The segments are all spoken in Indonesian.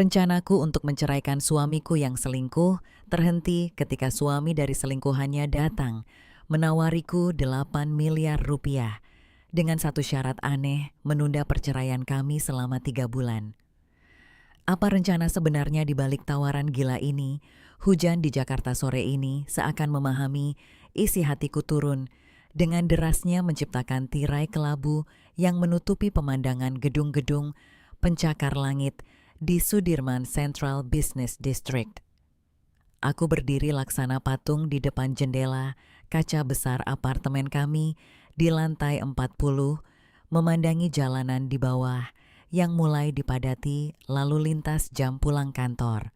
Rencanaku untuk menceraikan suamiku yang selingkuh terhenti ketika suami dari selingkuhannya datang menawariku 8 miliar rupiah dengan satu syarat aneh menunda perceraian kami selama 3 bulan. Apa rencana sebenarnya di balik tawaran gila ini? Hujan di Jakarta sore ini seakan memahami isi hatiku turun dengan derasnya menciptakan tirai kelabu yang menutupi pemandangan gedung-gedung pencakar langit di Sudirman Central Business District. Aku berdiri laksana patung di depan jendela kaca besar apartemen kami di lantai 40, memandangi jalanan di bawah yang mulai dipadati lalu lintas jam pulang kantor.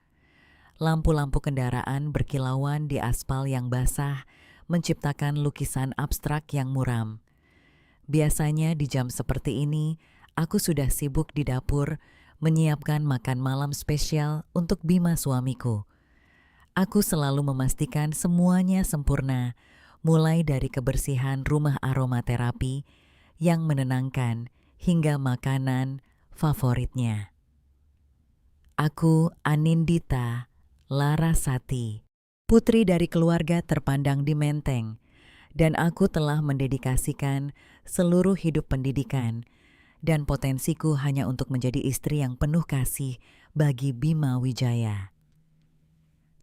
Lampu-lampu kendaraan berkilauan di aspal yang basah, menciptakan lukisan abstrak yang muram. Biasanya di jam seperti ini, aku sudah sibuk di dapur, menyiapkan makan malam spesial untuk Bima suamiku. Aku selalu memastikan semuanya sempurna, mulai dari kebersihan rumah aromaterapi yang menenangkan hingga makanan favoritnya. Aku Anindita Larasati, putri dari keluarga terpandang di Menteng, dan aku telah mendedikasikan seluruh hidup pendidikan dan potensiku hanya untuk menjadi istri yang penuh kasih bagi Bima Wijaya.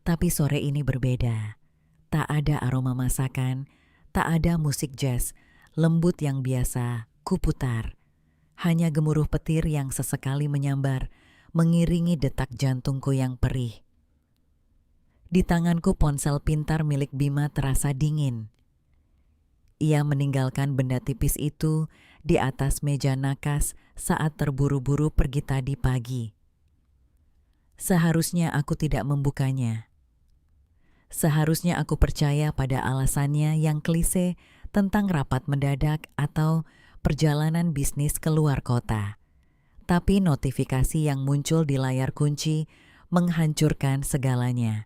Tapi sore ini berbeda. Tak ada aroma masakan, tak ada musik jazz lembut yang biasa kuputar. Hanya gemuruh petir yang sesekali menyambar, mengiringi detak jantungku yang perih. Di tanganku ponsel pintar milik Bima terasa dingin. Ia meninggalkan benda tipis itu di atas meja nakas saat terburu-buru pergi tadi pagi. Seharusnya aku tidak membukanya. Seharusnya aku percaya pada alasannya yang klise tentang rapat mendadak atau perjalanan bisnis keluar kota. Tapi notifikasi yang muncul di layar kunci menghancurkan segalanya.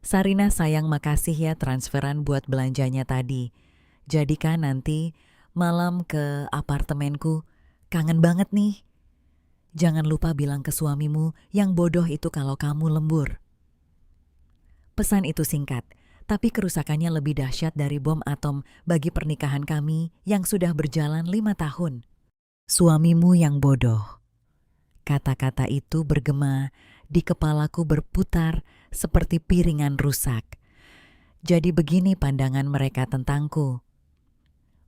Sarina sayang, makasih ya transferan buat belanjanya tadi. Jadikan nanti malam ke apartemenku. Kangen banget nih. Jangan lupa bilang ke suamimu yang bodoh itu kalau kamu lembur. Pesan itu singkat, tapi kerusakannya lebih dahsyat dari bom atom bagi pernikahan kami yang sudah berjalan 5 tahun. Suamimu yang bodoh. Kata-kata itu bergema di kepalaku, berputar seperti piringan rusak. Jadi begini pandangan mereka tentangku.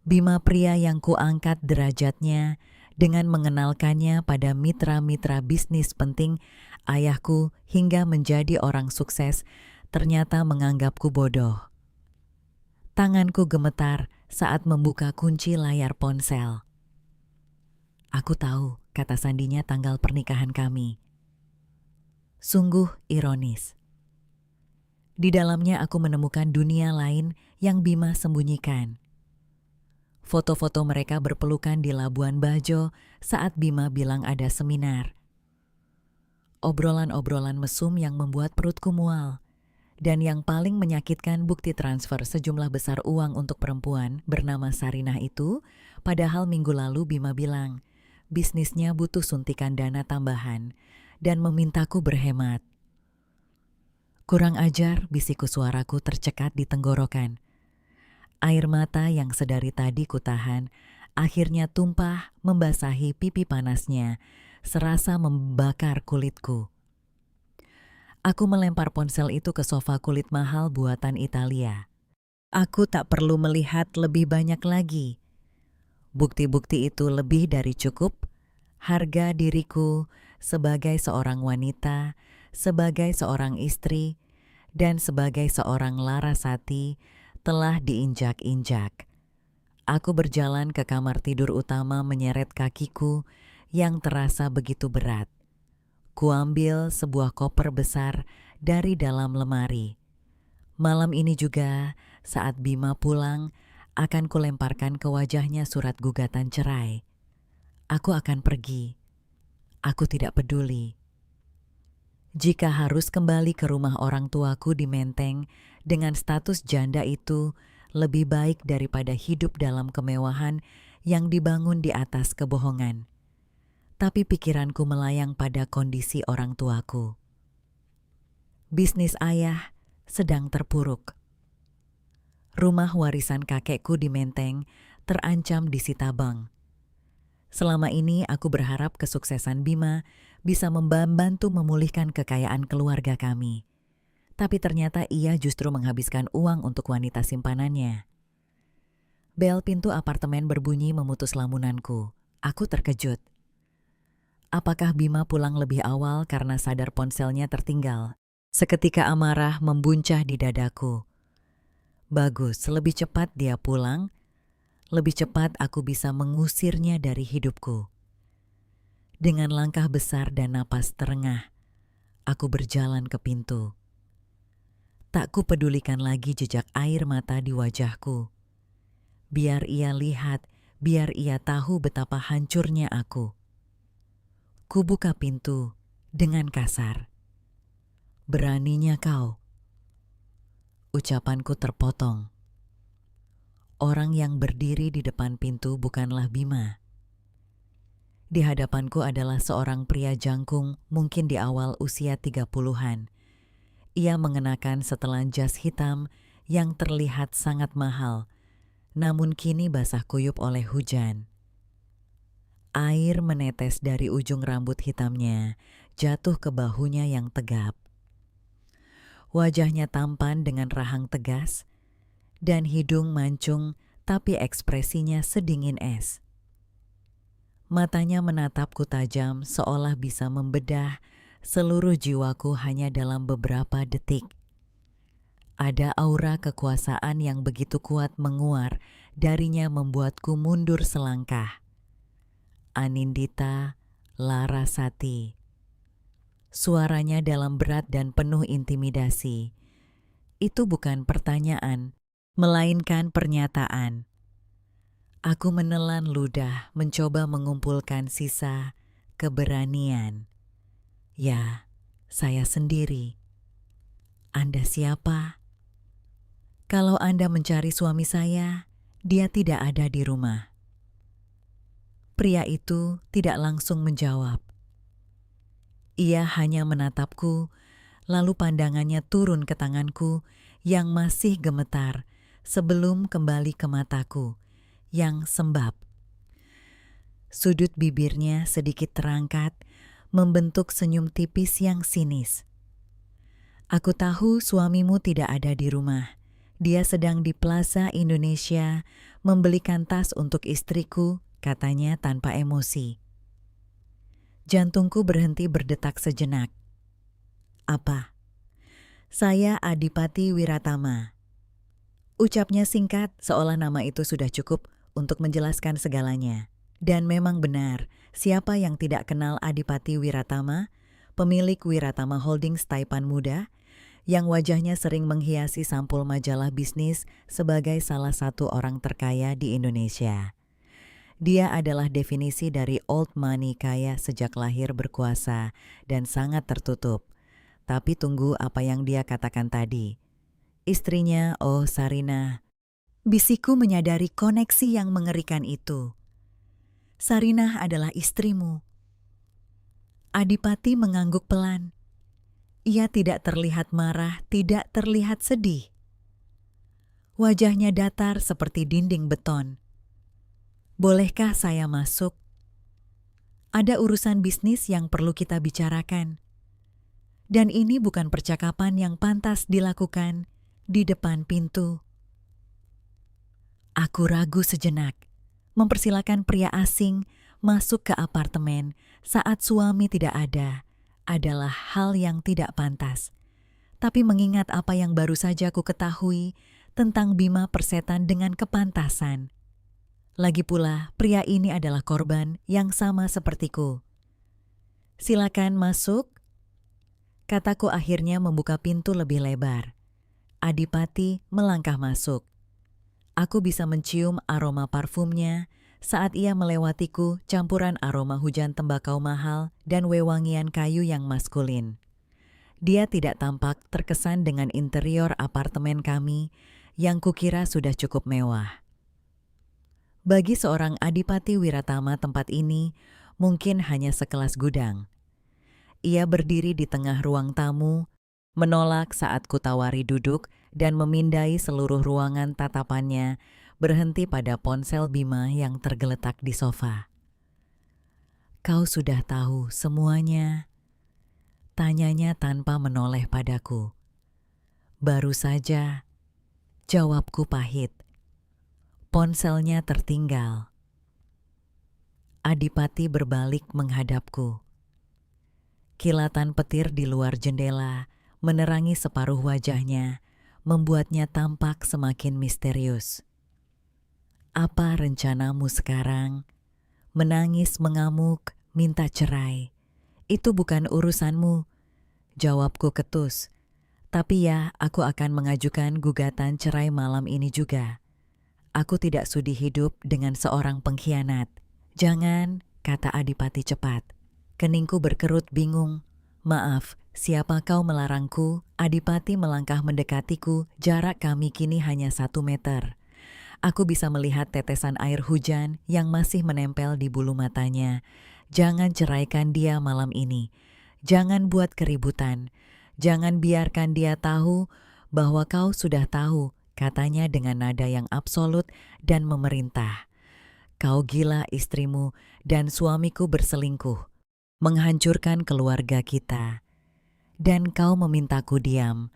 Bima pria yang kuangkat derajatnya dengan mengenalkannya pada mitra-mitra bisnis penting ayahku hingga menjadi orang sukses, ternyata menganggapku bodoh. Tanganku gemetar saat membuka kunci layar ponsel. Aku tahu, kata sandinya, tanggal pernikahan kami. Sungguh ironis. Di dalamnya aku menemukan dunia lain yang Bima sembunyikan. Foto-foto mereka berpelukan di Labuan Bajo saat Bima bilang ada seminar. Obrolan-obrolan mesum yang membuat perutku mual. Dan yang paling menyakitkan, bukti transfer sejumlah besar uang untuk perempuan bernama Sarinah itu, padahal minggu lalu Bima bilang bisnisnya butuh suntikan dana tambahan dan memintaku berhemat. Kurang ajar, bisiku, suaraku tercekat di tenggorokan. Air mata yang sedari tadi kutahan akhirnya tumpah membasahi pipi panasnya, serasa membakar kulitku. Aku melempar ponsel itu ke sofa kulit mahal buatan Italia. Aku tak perlu melihat lebih banyak lagi. Bukti-bukti itu lebih dari cukup. Harga diriku sebagai seorang wanita, sebagai seorang istri, dan sebagai seorang Larasati telah diinjak-injak. Aku berjalan ke kamar tidur utama menyeret kakiku yang terasa begitu berat. Kuambil sebuah koper besar dari dalam lemari. Malam ini juga, saat Bima pulang, akan kulemparkan ke wajahnya surat gugatan cerai. Aku akan pergi. Aku tidak peduli. Jika harus kembali ke rumah orang tuaku di Menteng dengan status janda, itu lebih baik daripada hidup dalam kemewahan yang dibangun di atas kebohongan. tapi pikiranku melayang pada kondisi orang tuaku. Bisnis ayah sedang terpuruk. Rumah warisan kakekku di Menteng terancam disita bank. Selama ini aku berharap kesuksesan Bima bisa membantu memulihkan kekayaan keluarga kami. Tapi ternyata ia justru menghabiskan uang untuk wanita simpanannya. Bel pintu apartemen berbunyi memutus lamunanku. Aku terkejut. Apakah Bima pulang lebih awal karena sadar ponselnya tertinggal? Seketika amarah membuncah di dadaku. Bagus, lebih cepat dia pulang, lebih cepat aku bisa mengusirnya dari hidupku. Dengan langkah besar dan napas terengah, aku berjalan ke pintu. Tak kupedulikan lagi jejak air mata di wajahku. Biar ia lihat, biar ia tahu betapa hancurnya aku. Kubuka pintu dengan kasar. Beraninya kau. Ucapanku terpotong. Orang yang berdiri di depan pintu bukanlah Bima. Di hadapanku adalah seorang pria jangkung, mungkin di awal usia 30-an. Ia mengenakan setelan jas hitam yang terlihat sangat mahal, namun kini basah kuyup oleh hujan. Air menetes dari ujung rambut hitamnya, jatuh ke bahunya yang tegap. Wajahnya tampan dengan rahang tegas, dan hidung mancung tapi ekspresinya sedingin es. Matanya menatapku tajam seolah bisa membedah seluruh jiwaku hanya dalam beberapa detik. Ada aura kekuasaan yang begitu kuat menguar darinya membuatku mundur selangkah. Anindita Larasati. Suaranya dalam berat dan penuh intimidasi. Itu bukan pertanyaan, melainkan pernyataan. Aku menelan ludah mencoba mengumpulkan sisa keberanian. Ya, saya sendiri. Anda siapa? Kalau Anda mencari suami saya, dia tidak ada di rumah. Pria itu tidak langsung menjawab. Ia hanya menatapku, lalu pandangannya turun ke tanganku yang masih gemetar sebelum kembali ke mataku yang sembab. Sudut bibirnya sedikit terangkat, membentuk senyum tipis yang sinis. Aku tahu suamimu tidak ada di rumah. Dia sedang di Plaza Indonesia membelikan tas untuk istriku, katanya tanpa emosi. Jantungku berhenti berdetak sejenak. Apa? Saya Adipati Wiratama. Ucapnya singkat, seolah nama itu sudah cukup untuk menjelaskan segalanya. Dan memang benar, siapa yang tidak kenal Adipati Wiratama, pemilik Wiratama Holdings Taipan Muda, yang wajahnya sering menghiasi sampul majalah bisnis sebagai salah satu orang terkaya di Indonesia. Dia adalah definisi dari old money, kaya sejak lahir, berkuasa, dan sangat tertutup. Tapi tunggu apa yang dia katakan tadi. Istrinya, oh Sarina. Bisikku menyadari koneksi yang mengerikan itu. Sarinah adalah istrimu. Adipati mengangguk pelan. Ia tidak terlihat marah, tidak terlihat sedih. Wajahnya datar seperti dinding beton. Bolehkah saya masuk? Ada urusan bisnis yang perlu kita bicarakan. Dan ini bukan percakapan yang pantas dilakukan di depan pintu. Aku ragu sejenak, mempersilakan pria asing masuk ke apartemen saat suami tidak ada adalah hal yang tidak pantas. Tapi mengingat apa yang baru saja ku ketahui tentang Bima Persetan dengan kepantasan. Lagi pula, pria ini adalah korban yang sama sepertiku. Silakan masuk. Kataku akhirnya membuka pintu lebih lebar. Adipati melangkah masuk. Aku bisa mencium aroma parfumnya saat ia melewatiku, campuran aroma hujan tembakau mahal dan wewangian kayu yang maskulin. Dia tidak tampak terkesan dengan interior apartemen kami yang kukira sudah cukup mewah. Bagi seorang Adipati Wiratama, tempat ini mungkin hanya sekelas gudang. Ia berdiri di tengah ruang tamu, menolak saat kutawari duduk dan memindai seluruh ruangan. Tatapannya berhenti pada ponsel Bima yang tergeletak di sofa. "Kau sudah tahu semuanya?" tanyanya tanpa menoleh padaku. "Baru saja," jawabku pahit. "Ponselnya tertinggal." Adipati berbalik menghadapku. Kilatan petir di luar jendela menerangi separuh wajahnya, membuatnya tampak semakin misterius. "Apa rencanamu sekarang? Menangis, mengamuk, minta cerai? Itu bukan urusanmu," jawabku ketus. "Tapi ya, aku akan mengajukan gugatan cerai malam ini juga. Aku tidak sudi hidup dengan seorang pengkhianat." "Jangan," kata Adipati cepat. Keningku berkerut bingung. "Maaf, siapa kau melarangku?" Adipati melangkah mendekatiku, jarak kami kini hanya 1 meter. Aku bisa melihat tetesan air hujan yang masih menempel di bulu matanya. "Jangan ceraikan dia malam ini. Jangan buat keributan. Jangan biarkan dia tahu bahwa kau sudah tahu," katanya dengan nada yang absolut dan memerintah. "Kau gila istrimu dan suamiku berselingkuh, menghancurkan keluarga kita. Dan kau memintaku diam.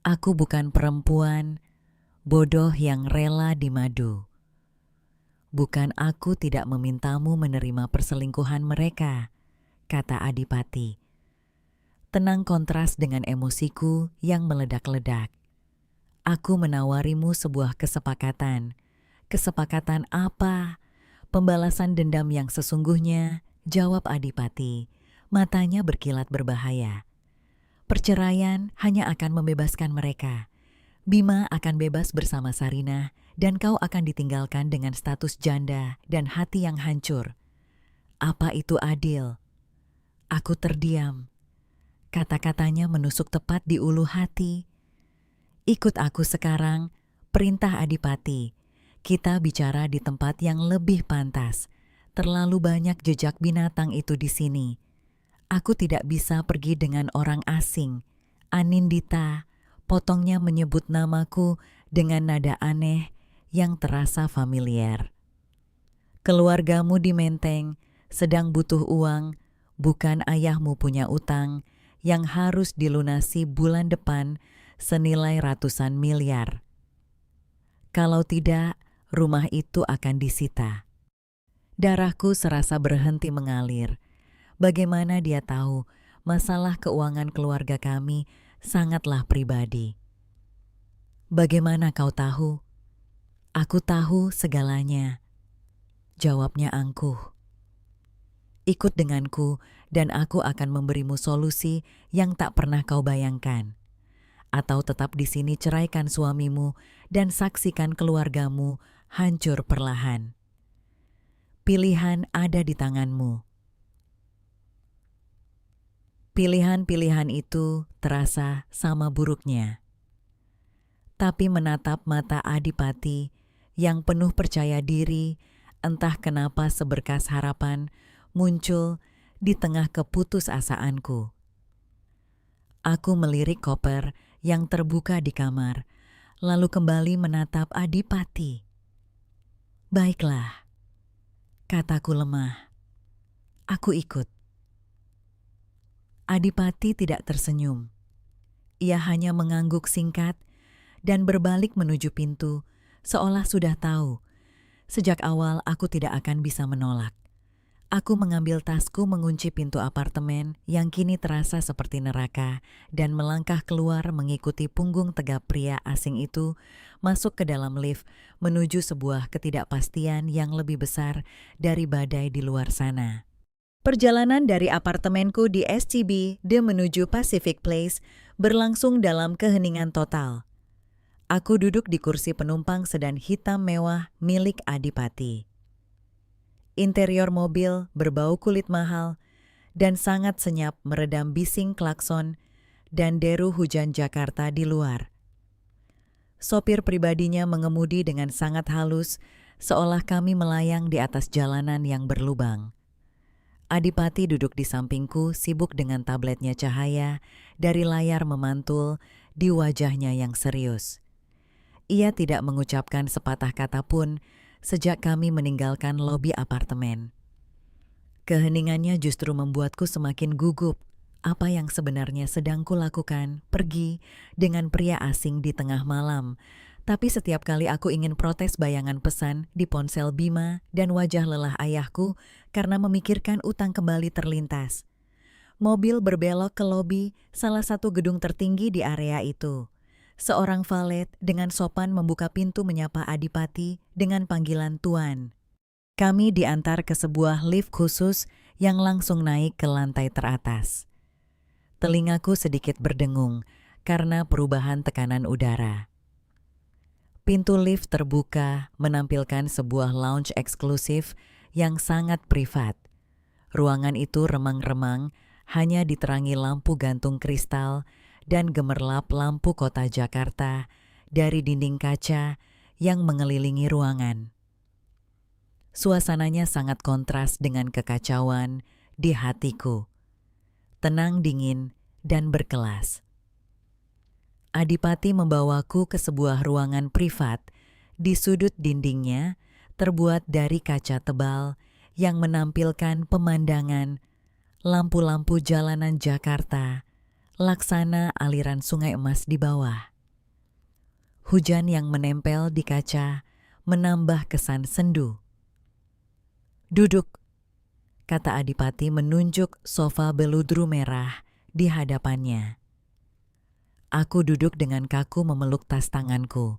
Aku bukan perempuan bodoh yang rela dimadu. Bukan aku tidak memintamu menerima perselingkuhan mereka," kata Adipati. Tenang kontras dengan emosiku yang meledak-ledak. "Aku menawarimu sebuah kesepakatan." "Kesepakatan apa?" "Pembalasan dendam yang sesungguhnya," jawab Adipati. Matanya berkilat berbahaya. "Perceraian hanya akan membebaskan mereka. Bima akan bebas bersama Sarinah dan kau akan ditinggalkan dengan status janda dan hati yang hancur. Apa itu adil?" Aku terdiam. Kata-katanya menusuk tepat di ulu hati. "Ikut aku sekarang," perintah Adipati. "Kita bicara di tempat yang lebih pantas. Terlalu banyak jejak binatang itu di sini. Aku tidak bisa pergi dengan orang asing." "Anindita," potongnya menyebut namaku dengan nada aneh yang terasa familiar. "Keluargamu di Menteng sedang butuh uang, bukan ayahmu punya utang yang harus dilunasi bulan depan senilai ratusan miliar. Kalau tidak, rumah itu akan disita." Darahku serasa berhenti mengalir. Bagaimana dia tahu masalah keuangan keluarga kami sangatlah pribadi? "Bagaimana kau tahu?" "Aku tahu segalanya," jawabnya angkuh. "Ikut denganku dan aku akan memberimu solusi yang tak pernah kau bayangkan. Atau tetap di sini ceraikan suamimu dan saksikan keluargamu hancur perlahan. Pilihan ada di tanganmu." Pilihan-pilihan itu terasa sama buruknya. Tapi menatap mata Adipati yang penuh percaya diri, entah kenapa seberkas harapan muncul di tengah keputusasaanku. Aku melirik koper yang terbuka di kamar, lalu kembali menatap Adipati. "Baiklah," kataku lemah. "Aku ikut." Adipati tidak tersenyum. Ia hanya mengangguk singkat dan berbalik menuju pintu, seolah sudah tahu. Sejak awal aku tidak akan bisa menolak. Aku mengambil tasku, mengunci pintu apartemen yang kini terasa seperti neraka, dan melangkah keluar mengikuti punggung tegap pria asing itu masuk ke dalam lift menuju sebuah ketidakpastian yang lebih besar dari badai di luar sana. Perjalanan dari apartemenku di SCB menuju Pacific Place berlangsung dalam keheningan total. Aku duduk di kursi penumpang sedan hitam mewah milik Adipati. Interior mobil berbau kulit mahal dan sangat senyap meredam bising klakson dan deru hujan Jakarta di luar. Sopir pribadinya mengemudi dengan sangat halus, seolah kami melayang di atas jalanan yang berlubang. Adipati duduk di sampingku sibuk dengan tabletnya cahaya dari layar memantul di wajahnya yang serius. Ia tidak mengucapkan sepatah kata pun sejak kami meninggalkan lobi apartemen. Keheningannya justru membuatku semakin gugup. Apa yang sebenarnya sedang kulakukan, pergi dengan pria asing di tengah malam. Tapi setiap kali aku ingin protes bayangan pesan di ponsel Bima dan wajah lelah ayahku karena memikirkan utang kembali terlintas. Mobil berbelok ke lobi salah satu gedung tertinggi di area itu. Seorang valet dengan sopan membuka pintu menyapa Adipati dengan panggilan Tuan. Kami diantar ke sebuah lift khusus yang langsung naik ke lantai teratas. Telingaku sedikit berdengung karena perubahan tekanan udara. Pintu lift terbuka menampilkan sebuah lounge eksklusif yang sangat privat. Ruangan itu remang-remang, hanya diterangi lampu gantung kristal dan gemerlap lampu kota Jakarta dari dinding kaca yang mengelilingi ruangan. Suasananya sangat kontras dengan kekacauan di hatiku. Tenang, dingin, dan berkelas. Adipati membawaku ke sebuah ruangan privat. Di sudut dindingnya terbuat dari kaca tebal yang menampilkan pemandangan lampu-lampu jalanan Jakarta, laksana aliran sungai emas di bawah. Hujan yang menempel di kaca menambah kesan sendu. Duduk, kata Adipati menunjuk sofa beludru merah di hadapannya. Aku duduk dengan kaku memeluk tas tanganku.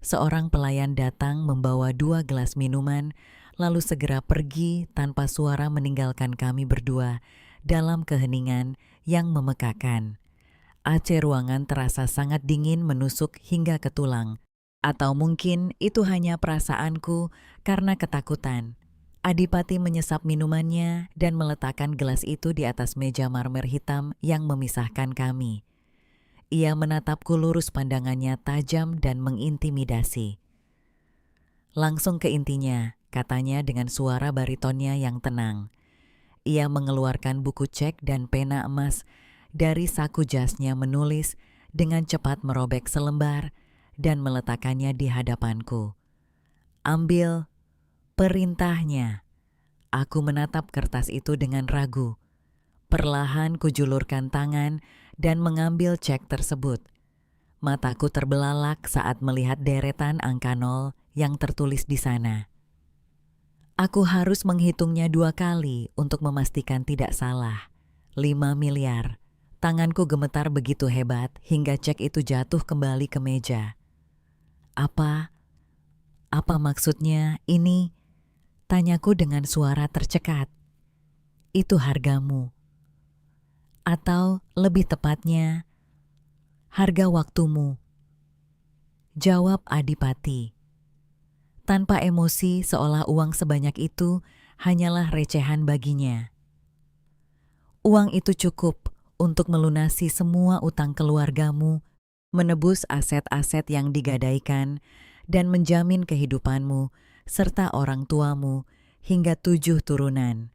Seorang pelayan datang membawa 2 gelas minuman, lalu segera pergi tanpa suara meninggalkan kami berdua dalam keheningan yang memekakan. AC ruangan terasa sangat dingin menusuk hingga ke tulang. Atau mungkin itu hanya perasaanku karena ketakutan. Adipati menyesap minumannya dan meletakkan gelas itu di atas meja marmer hitam yang memisahkan kami. Ia menatapku lurus, pandangannya tajam dan mengintimidasi. Langsung ke intinya, katanya dengan suara baritonnya yang tenang. Ia mengeluarkan buku cek dan pena emas dari saku jasnya, menulis dengan cepat, merobek selembar dan meletakkannya di hadapanku. Ambil, perintahnya. Aku menatap kertas itu dengan ragu. Perlahan kujulurkan tangan dan mengambil cek tersebut. Mataku terbelalak saat melihat deretan angka 0 yang tertulis di sana. Aku harus menghitungnya 2 kali untuk memastikan tidak salah. 5 miliar. Tanganku gemetar begitu hebat hingga cek itu jatuh kembali ke meja. Apa maksudnya ini? Tanyaku dengan suara tercekat. Itu hargamu. Atau lebih tepatnya, harga waktumu. Jawab Adipati. Tanpa emosi, seolah uang sebanyak itu hanyalah recehan baginya. Uang itu cukup untuk melunasi semua utang keluargamu, menebus aset-aset yang digadaikan, dan menjamin kehidupanmu serta orang tuamu hingga 7 turunan.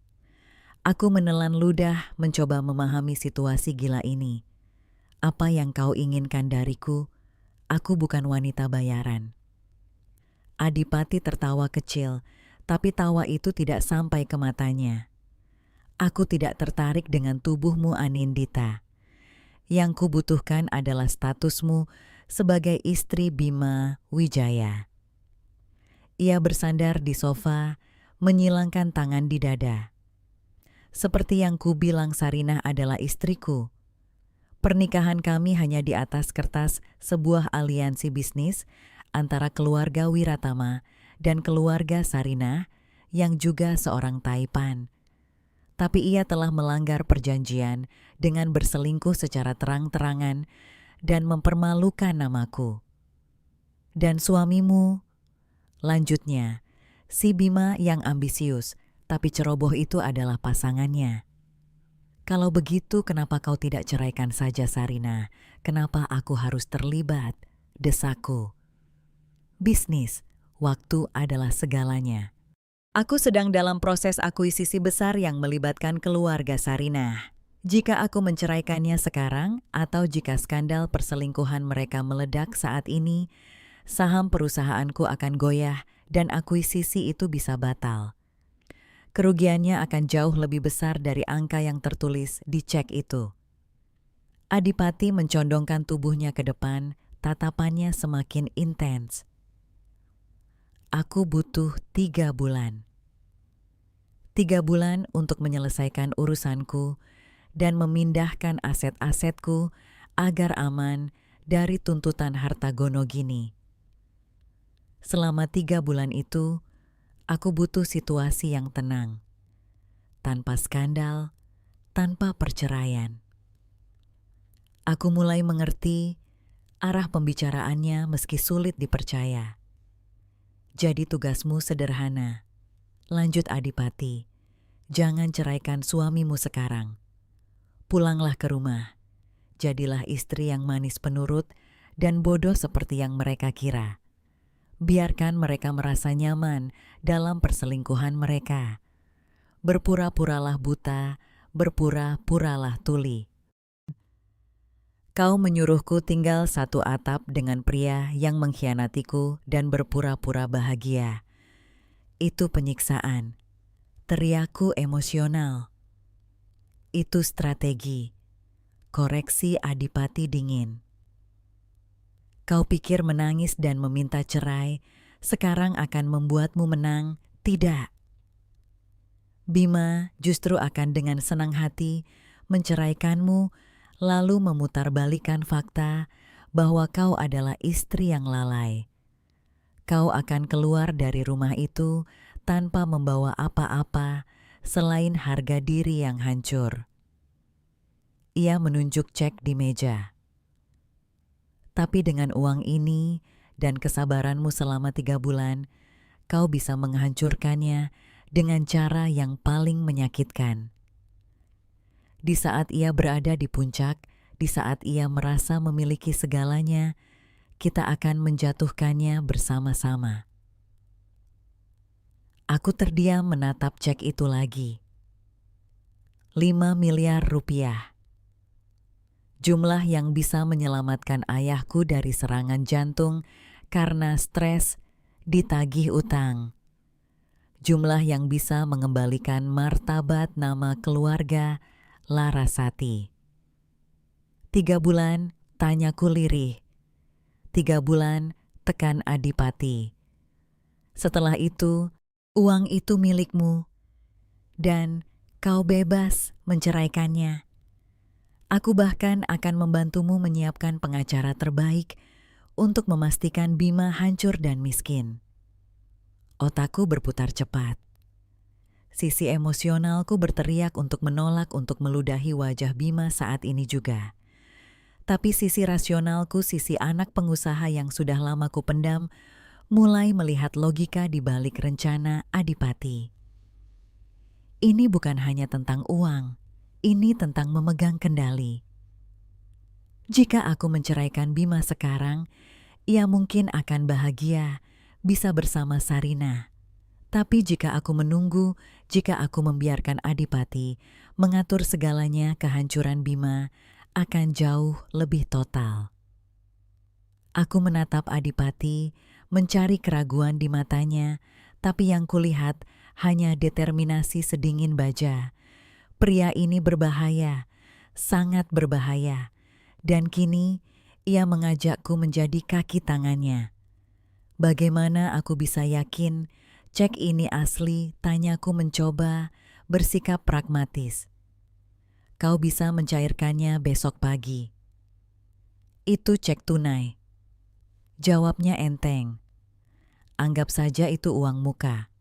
Aku menelan ludah mencoba memahami situasi gila ini. Apa yang kau inginkan dariku? Aku bukan wanita bayaran. Adipati tertawa kecil, tapi tawa itu tidak sampai ke matanya. Aku tidak tertarik dengan tubuhmu, Anindita. Yang kubutuhkan adalah statusmu sebagai istri Bima Wijaya. Ia bersandar di sofa, menyilangkan tangan di dada. Seperti yang kubilang, Sarinah adalah istriku. Pernikahan kami hanya di atas kertas sebuah aliansi bisnis antara keluarga Wiratama dan keluarga Sarinah yang juga seorang Taipan. Tapi ia telah melanggar perjanjian dengan berselingkuh secara terang-terangan dan mempermalukan namaku. Dan suamimu, lanjutnya, si Bima yang ambisius, tapi ceroboh itu adalah pasangannya. Kalau begitu, kenapa kau tidak ceraikan saja, Sarinah? Kenapa aku harus terlibat? Desaku. Bisnis, waktu adalah segalanya. Aku sedang dalam proses akuisisi besar yang melibatkan keluarga Sarinah. Jika aku menceraikannya sekarang atau jika skandal perselingkuhan mereka meledak saat ini, saham perusahaanku akan goyah dan akuisisi itu bisa batal. Kerugiannya akan jauh lebih besar dari angka yang tertulis di cek itu. Adipati mencondongkan tubuhnya ke depan, tatapannya semakin intens. Aku butuh 3 bulan. 3 bulan untuk menyelesaikan urusanku dan memindahkan aset-asetku agar aman dari tuntutan harta gono gini. Selama 3 bulan itu, aku butuh situasi yang tenang, tanpa skandal, tanpa perceraian. Aku mulai mengerti arah pembicaraannya meski sulit dipercaya. Jadi tugasmu sederhana. Lanjut Adipati, jangan ceraikan suamimu sekarang. Pulanglah ke rumah. Jadilah istri yang manis penurut dan bodoh seperti yang mereka kira. Biarkan mereka merasa nyaman dalam perselingkuhan mereka. Berpura-puralah buta, berpura-puralah tuli. Kau menyuruhku tinggal satu atap dengan pria yang mengkhianatiku dan berpura-pura bahagia. Itu penyiksaan. Teriakku emosional. Itu strategi. Koreksi Adipati dingin. Kau pikir menangis dan meminta cerai sekarang akan membuatmu menang? Tidak. Bima justru akan dengan senang hati menceraikanmu lalu memutarbalikkan fakta bahwa kau adalah istri yang lalai. Kau akan keluar dari rumah itu tanpa membawa apa-apa selain harga diri yang hancur. Ia menunjuk cek di meja. Tapi dengan uang ini dan kesabaranmu selama 3 bulan, kau bisa menghancurkannya dengan cara yang paling menyakitkan. Di saat ia berada di puncak, di saat ia merasa memiliki segalanya, kita akan menjatuhkannya bersama-sama. Aku terdiam menatap cek itu lagi. 5 miliar rupiah. Jumlah yang bisa menyelamatkan ayahku dari serangan jantung karena stres ditagih utang. Jumlah yang bisa mengembalikan martabat nama keluarga Larasati. 3 bulan, tanyaku lirih. 3 bulan, tekan Adipati. Setelah itu, uang itu milikmu, dan kau bebas menceraikannya. Aku bahkan akan membantumu menyiapkan pengacara terbaik untuk memastikan Bima hancur dan miskin. Otakku berputar cepat. Sisi emosionalku berteriak untuk menolak untuk meludahi wajah Bima saat ini juga. Tapi sisi rasionalku, sisi anak pengusaha yang sudah lama ku pendam, mulai melihat logika di balik rencana Adipati. Ini bukan hanya tentang uang, ini tentang memegang kendali. Jika aku menceraikan Bima sekarang, ia mungkin akan bahagia, bisa bersama Sarinah. Tapi jika aku menunggu, jika aku membiarkan Adipati mengatur segalanya, kehancuran Bima akan jauh lebih total. Aku menatap Adipati, mencari keraguan di matanya, tapi yang kulihat hanya determinasi sedingin baja. Pria ini berbahaya, sangat berbahaya, dan kini ia mengajakku menjadi kaki tangannya. Bagaimana aku bisa yakin cek ini asli? Tanyaku mencoba bersikap pragmatis. Kau bisa mencairkannya besok pagi. Itu cek tunai. Jawabnya enteng. Anggap saja itu uang muka.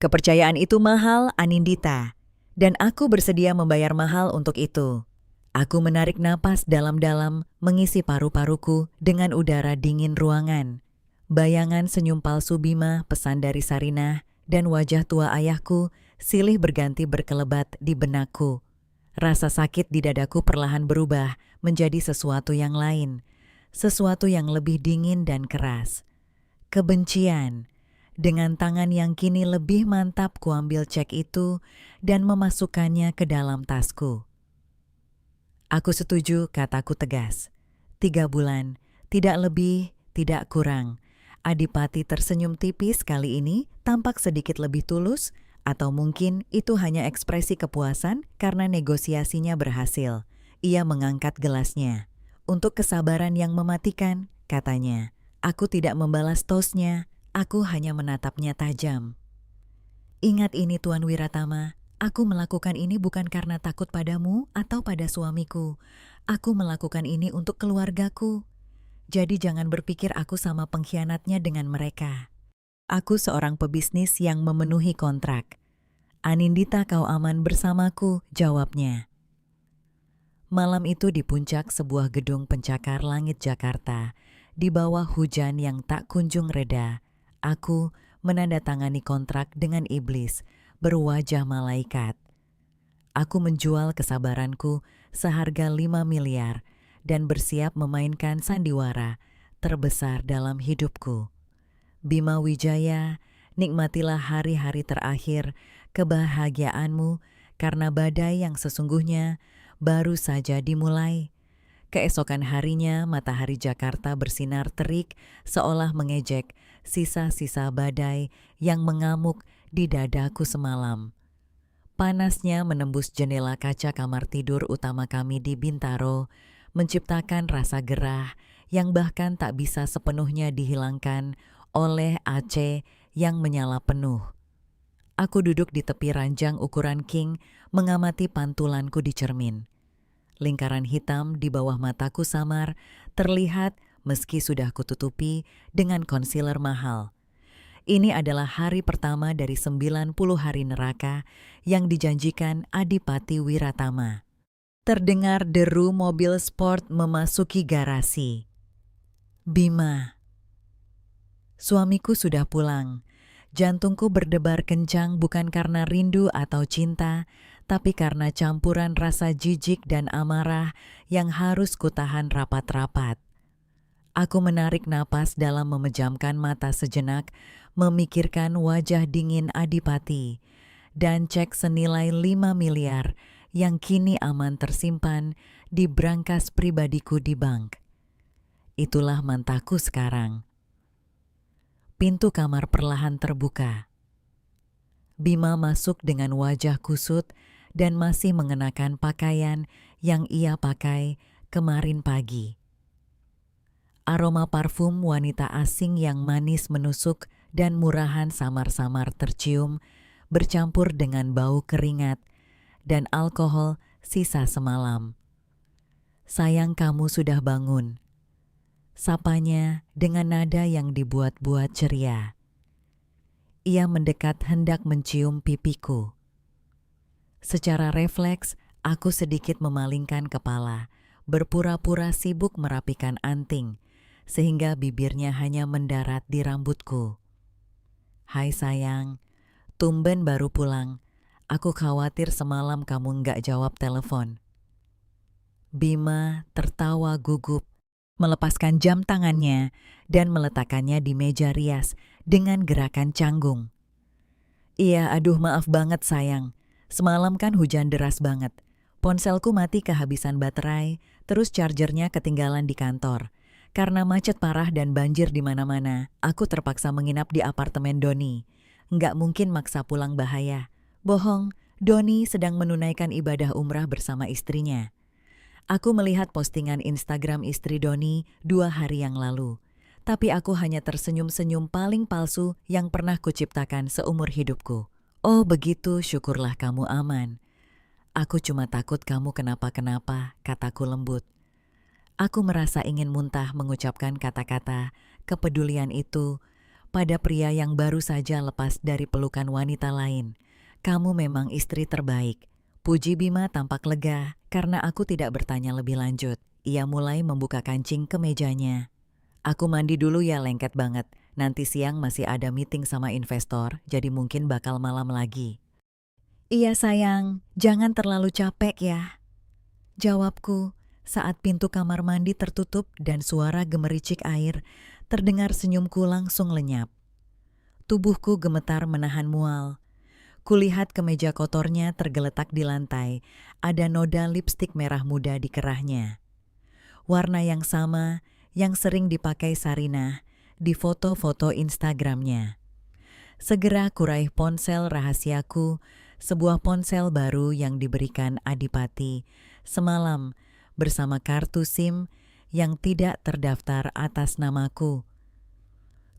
Kepercayaan itu mahal, Anindita, dan aku bersedia membayar mahal untuk itu. Aku menarik napas dalam-dalam, mengisi paru-paruku dengan udara dingin ruangan. Bayangan senyum palsu Bima, pesan dari Sarinah, dan wajah tua ayahku silih berganti berkelebat di benakku. Rasa sakit di dadaku perlahan berubah menjadi sesuatu yang lain, sesuatu yang lebih dingin dan keras. Kebencian, Dengan tangan yang kini lebih mantap kuambil cek itu dan memasukkannya ke dalam tasku. Aku setuju, kataku tegas. 3 bulan, tidak lebih, tidak kurang. Adipati tersenyum tipis kali ini tampak sedikit lebih tulus, atau mungkin itu hanya ekspresi kepuasan karena negosiasinya berhasil. Ia mengangkat gelasnya. Untuk kesabaran yang mematikan, katanya. Aku tidak membalas tosnya, aku hanya menatapnya tajam. Ingat ini Tuan Wiratama, aku melakukan ini bukan karena takut padamu atau pada suamiku. Aku melakukan ini untuk keluargaku. Jadi jangan berpikir aku sama pengkhianatnya dengan mereka. Aku seorang pebisnis yang memenuhi kontrak. Anindita, kau aman bersamaku, jawabnya. Malam itu di puncak sebuah gedung pencakar langit Jakarta, di bawah hujan yang tak kunjung reda, aku menandatangani kontrak dengan iblis berwajah malaikat. Aku menjual kesabaranku seharga 5 miliar dan bersiap memainkan sandiwara terbesar dalam hidupku. Bima Wijaya, nikmatilah hari-hari terakhir kebahagiaanmu karena badai yang sesungguhnya baru saja dimulai. Keesokan harinya matahari Jakarta bersinar terik seolah mengejek sisa-sisa badai yang mengamuk di dadaku semalam. Panasnya menembus jendela kaca kamar tidur utama kami di Bintaro, menciptakan rasa gerah yang bahkan tak bisa sepenuhnya dihilangkan oleh AC yang menyala penuh. Aku duduk di tepi ranjang ukuran king, mengamati pantulanku di cermin. Lingkaran hitam di bawah mataku samar terlihat meski sudah kututupi dengan concealer mahal. Ini adalah hari pertama dari 90 hari neraka yang dijanjikan Adipati Wiratama. Terdengar deru mobil sport memasuki garasi. Bima. Suamiku sudah pulang. Jantungku berdebar kencang bukan karena rindu atau cinta, tapi karena campuran rasa jijik dan amarah yang harus kutahan rapat-rapat. Aku menarik napas dalam memejamkan mata sejenak, memikirkan wajah dingin Adipati, dan cek senilai 5 miliar yang kini aman tersimpan di brankas pribadiku di bank. Itulah mantaku sekarang. Pintu kamar perlahan terbuka. Bima masuk dengan wajah kusut dan masih mengenakan pakaian yang ia pakai kemarin pagi. Aroma parfum wanita asing yang manis menusuk dan murahan samar-samar tercium, bercampur dengan bau keringat dan alkohol sisa semalam. Sayang, kamu sudah bangun. Sapanya dengan nada yang dibuat-buat ceria. Ia mendekat hendak mencium pipiku. Secara refleks, aku sedikit memalingkan kepala, berpura-pura sibuk merapikan anting, sehingga bibirnya hanya mendarat di rambutku. Hai sayang, tumben baru pulang. Aku khawatir semalam kamu nggak jawab telepon. Bima tertawa gugup, melepaskan jam tangannya dan meletakkannya di meja rias dengan gerakan canggung. Iya, aduh maaf banget sayang. Semalam kan hujan deras banget. Ponselku mati kehabisan baterai, terus chargernya ketinggalan di kantor. Karena macet parah dan banjir di mana-mana, aku terpaksa menginap di apartemen Doni. Nggak mungkin maksa pulang bahaya. Bohong, Doni sedang menunaikan ibadah umrah bersama istrinya. Aku melihat postingan Instagram istri Doni 2 hari yang lalu. Tapi aku hanya tersenyum-senyum paling palsu yang pernah kuciptakan seumur hidupku. Oh begitu, syukurlah kamu aman. Aku cuma takut kamu kenapa-kenapa, kataku lembut. Aku merasa ingin muntah mengucapkan kata-kata kepedulian itu pada pria yang baru saja lepas dari pelukan wanita lain. Kamu memang istri terbaik. Puji Bima tampak lega karena aku tidak bertanya lebih lanjut. Ia mulai membuka kancing ke mejanya. Aku mandi dulu ya, lengket banget. Nanti siang masih ada meeting sama investor, jadi mungkin bakal malam lagi. Iya sayang, jangan terlalu capek ya. Jawabku saat pintu kamar mandi tertutup dan suara gemericik air terdengar, senyumku langsung lenyap. Tubuhku gemetar menahan mual. Kulihat kemeja kotornya tergeletak di lantai, ada noda lipstik merah muda di kerahnya. Warna yang sama yang sering dipakai Sarinah di foto-foto Instagramnya. Segera kuraih ponsel rahasiaku, sebuah ponsel baru yang diberikan Adipati semalam bersama kartu SIM yang tidak terdaftar atas namaku.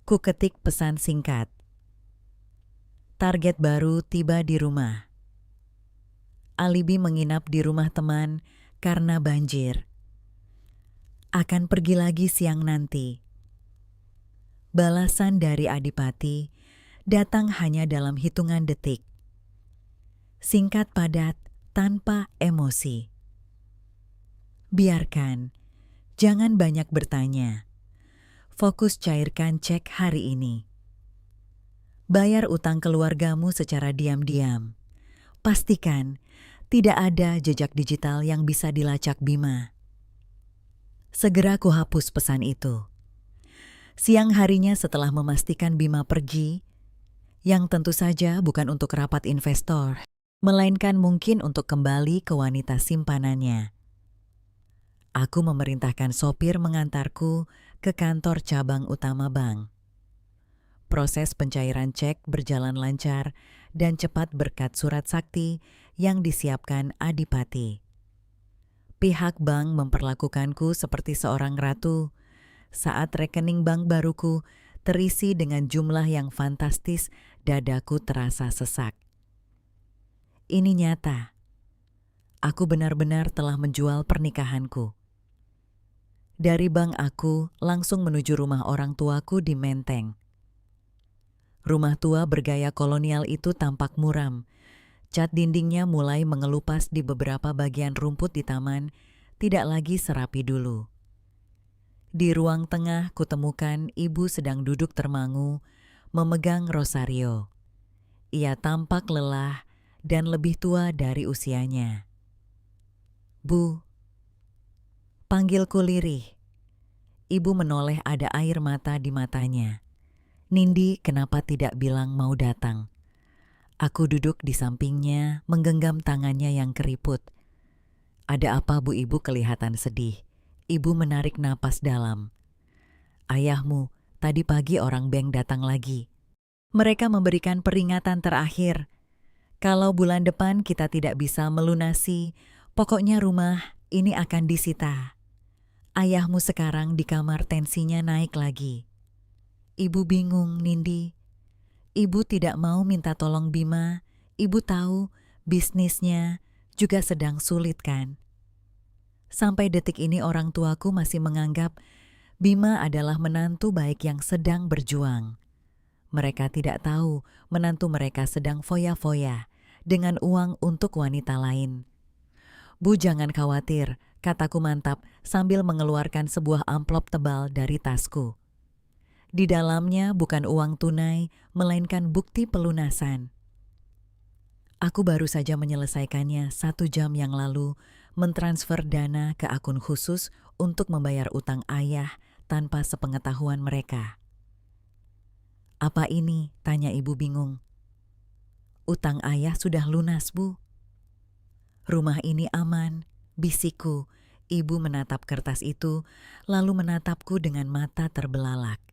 Ku ketik pesan singkat. Target baru tiba di rumah. Alibi menginap di rumah teman karena banjir. Akan pergi lagi siang nanti. Balasan dari Adipati datang hanya dalam hitungan detik. Singkat padat, tanpa emosi. Biarkan, jangan banyak bertanya. Fokus cairkan cek hari ini. Bayar utang keluargamu secara diam-diam. Pastikan tidak ada jejak digital yang bisa dilacak Bima. Segera kuhapus pesan itu. Siang harinya setelah memastikan Bima pergi, yang tentu saja bukan untuk rapat investor, melainkan mungkin untuk kembali ke wanita simpanannya. Aku memerintahkan sopir mengantarku ke kantor cabang utama bank. Proses pencairan cek berjalan lancar dan cepat berkat surat sakti yang disiapkan Adipati. Pihak bank memperlakukanku seperti seorang ratu saat rekening bank baruku terisi dengan jumlah yang fantastis, dadaku terasa sesak. Ini nyata. Aku benar-benar telah menjual pernikahanku. Dari bank aku langsung menuju rumah orang tuaku di Menteng. Rumah tua bergaya kolonial itu tampak muram. Cat dindingnya mulai mengelupas di beberapa bagian rumput di taman, tidak lagi serapi dulu. Di ruang tengah kutemukan ibu sedang duduk termangu, memegang rosario. Ia tampak lelah dan lebih tua dari usianya. Bu, panggilku lirih. Ibu menoleh, ada air mata di matanya. Nindi kenapa tidak bilang mau datang? Aku duduk di sampingnya, menggenggam tangannya yang keriput. Ada apa, Bu? Ibu kelihatan sedih. Ibu menarik napas dalam. Ayahmu, tadi pagi orang bank datang lagi. Mereka memberikan peringatan terakhir. Kalau bulan depan kita tidak bisa melunasi, pokoknya rumah ini akan disita. Ayahmu sekarang di kamar, tensinya naik lagi. Ibu bingung, Nindi. Ibu tidak mau minta tolong Bima. Ibu tahu bisnisnya juga sedang sulit kan? Sampai detik ini orang tuaku masih menganggap Bima adalah menantu baik yang sedang berjuang. Mereka tidak tahu menantu mereka sedang foya-foya dengan uang untuk wanita lain. Bu, jangan khawatir, kataku mantap sambil mengeluarkan sebuah amplop tebal dari tasku. Di dalamnya bukan uang tunai, melainkan bukti pelunasan. Aku baru saja menyelesaikannya 1 jam yang lalu, mentransfer dana ke akun khusus untuk membayar utang ayah tanpa sepengetahuan mereka. Apa ini? Tanya ibu bingung. Utang ayah sudah lunas, Bu. Rumah ini aman, bisikku. Ibu menatap kertas itu, lalu menatapku dengan mata terbelalak.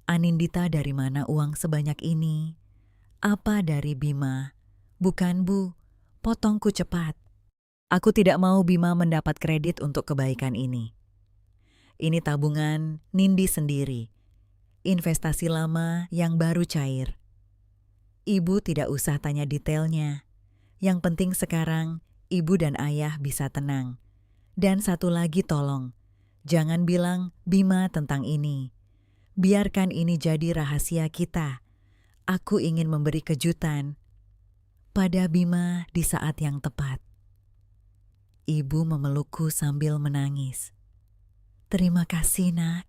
Anindita, dari mana uang sebanyak ini? Apa dari Bima? Bukan, Bu. Potongku cepat. Aku tidak mau Bima mendapat kredit untuk kebaikan ini. Ini tabungan Nindi sendiri. Investasi lama yang baru cair. Ibu tidak usah tanya detailnya. Yang penting sekarang ibu dan ayah bisa tenang. Dan satu lagi tolong, jangan bilang Bima tentang ini. Biarkan ini jadi rahasia kita. Aku ingin memberi kejutan pada Bima di saat yang tepat. Ibu memelukku sambil menangis. Terima kasih, Nak.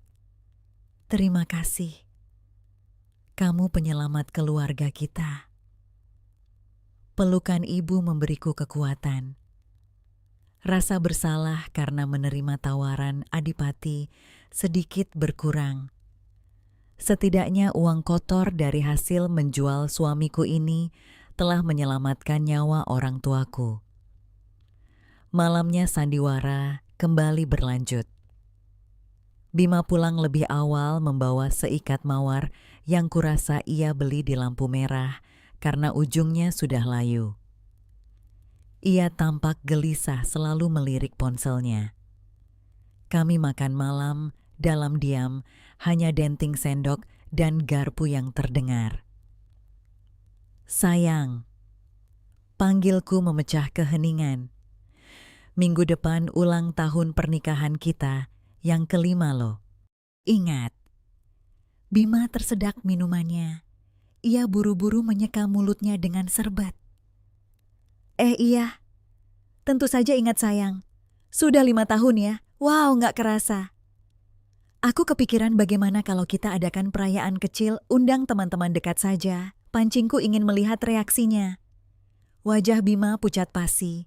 Terima kasih. Kamu penyelamat keluarga kita. Pelukan ibu memberiku kekuatan. Rasa bersalah karena menerima tawaran Adipati sedikit berkurang. Setidaknya uang kotor dari hasil menjual suamiku ini telah menyelamatkan nyawa orang tuaku. Malamnya sandiwara kembali berlanjut. Bima pulang lebih awal membawa seikat mawar yang kurasa ia beli di lampu merah karena ujungnya sudah layu. Ia tampak gelisah selalu melirik ponselnya. Kami makan malam dalam diam, hanya denting sendok dan garpu yang terdengar. Sayang, panggilku memecah keheningan. Minggu depan ulang tahun pernikahan kita yang kelima loh. Ingat. Bima tersedak minumannya. Ia buru-buru menyeka mulutnya dengan serbat. Iya, tentu saja ingat sayang. Sudah 5 tahun ya. Wow, gak kerasa. Aku kepikiran bagaimana kalau kita adakan perayaan kecil, undang teman-teman dekat saja. Pancingku ingin melihat reaksinya. Wajah Bima pucat pasi.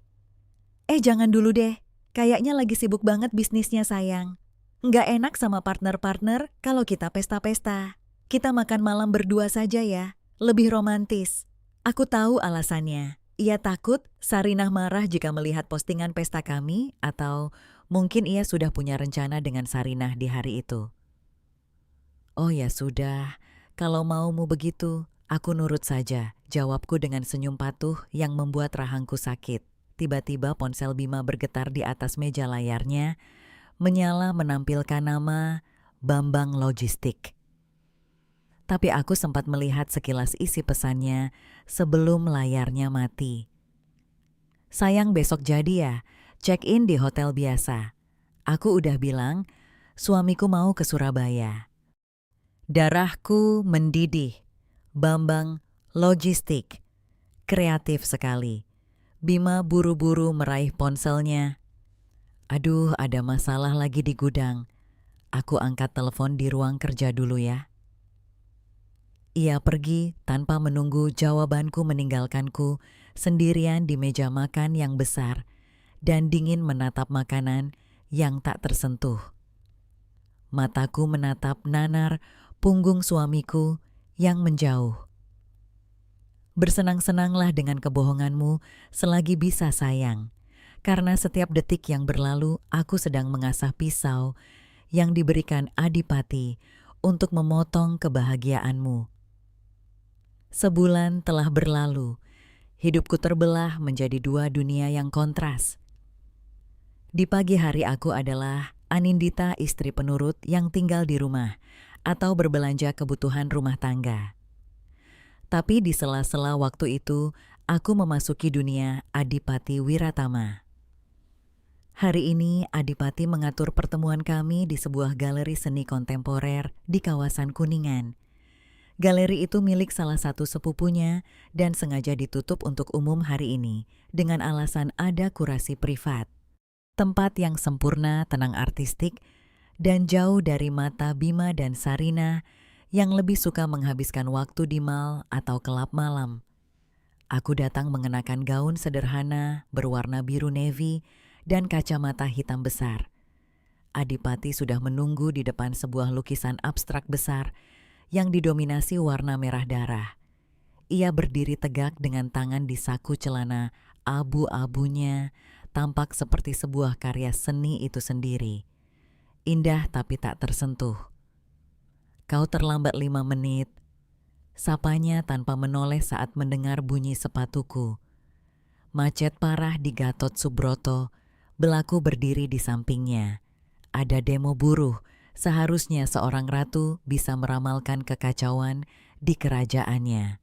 Jangan dulu deh. Kayaknya lagi sibuk banget bisnisnya sayang. Nggak enak sama partner-partner kalau kita pesta-pesta. Kita makan malam berdua saja ya. Lebih romantis. Aku tahu alasannya. Ia takut Sarinah marah jika melihat postingan pesta kami atau mungkin ia sudah punya rencana dengan Sarinah di hari itu. Oh ya sudah, kalau maumu begitu, aku nurut saja, jawabku dengan senyum patuh yang membuat rahangku sakit. Tiba-tiba ponsel Bima bergetar di atas meja layarnya, menyala menampilkan nama Bambang Logistik. Tapi aku sempat melihat sekilas isi pesannya sebelum layarnya mati. Sayang besok jadi ya, check-in di hotel biasa. Aku udah bilang, suamiku mau ke Surabaya. Darahku mendidih. Bambang Logistik. Kreatif sekali. Bima buru-buru meraih ponselnya. Aduh, ada masalah lagi di gudang. Aku angkat telepon di ruang kerja dulu ya. Ia pergi tanpa menunggu jawabanku meninggalkanku sendirian di meja makan yang besar dan dingin menatap makanan yang tak tersentuh. Mataku menatap nanar punggung suamiku yang menjauh. Bersenang-senanglah dengan kebohonganmu selagi bisa sayang, karena setiap detik yang berlalu aku sedang mengasah pisau yang diberikan Adipati untuk memotong kebahagiaanmu. Sebulan telah berlalu, hidupku terbelah menjadi 2 dunia yang kontras. Di pagi hari aku adalah Anindita, istri penurut yang tinggal di rumah atau berbelanja kebutuhan rumah tangga. Tapi di sela-sela waktu itu, aku memasuki dunia Adipati Wiratama. Hari ini Adipati mengatur pertemuan kami di sebuah galeri seni kontemporer di kawasan Kuningan. Galeri itu milik salah satu sepupunya dan sengaja ditutup untuk umum hari ini dengan alasan ada kurasi privat. Tempat yang sempurna, tenang artistik, dan jauh dari mata Bima dan Sarinah yang lebih suka menghabiskan waktu di mal atau kelab malam. Aku datang mengenakan gaun sederhana berwarna biru navy dan kacamata hitam besar. Adipati sudah menunggu di depan sebuah lukisan abstrak besar yang didominasi warna merah darah. Ia berdiri tegak dengan tangan di saku celana abu-abunya, tampak seperti sebuah karya seni itu sendiri. Indah tapi tak tersentuh. Kau terlambat 5 menit. Sapanya tanpa menoleh saat mendengar bunyi sepatuku. Macet parah di Gatot Subroto, belaku berdiri di sampingnya. Ada demo buruh, seharusnya seorang ratu bisa meramalkan kekacauan di kerajaannya.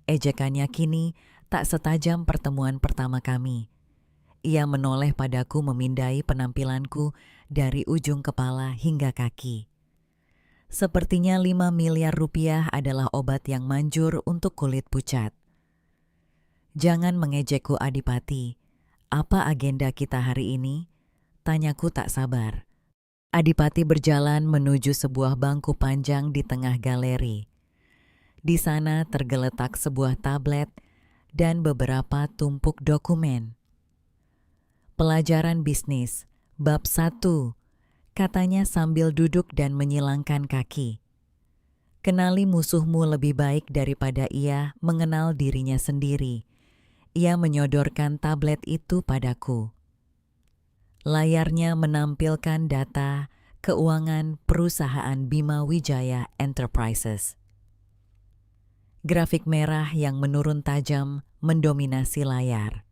Ejekannya kini tak setajam pertemuan pertama kami. Ia menoleh padaku memindai penampilanku dari ujung kepala hingga kaki. Sepertinya 5 miliar rupiah adalah obat yang manjur untuk kulit pucat. Jangan mengejekku Adipati. Apa agenda kita hari ini? Tanyaku tak sabar. Adipati berjalan menuju sebuah bangku panjang di tengah galeri. Di sana tergeletak sebuah tablet dan beberapa tumpuk dokumen. Pelajaran bisnis, bab 1, katanya sambil duduk dan menyilangkan kaki. Kenali musuhmu lebih baik daripada ia mengenal dirinya sendiri. Ia menyodorkan tablet itu padaku. Layarnya menampilkan data keuangan perusahaan Bima Wijaya Enterprises. Grafik merah yang menurun tajam mendominasi layar.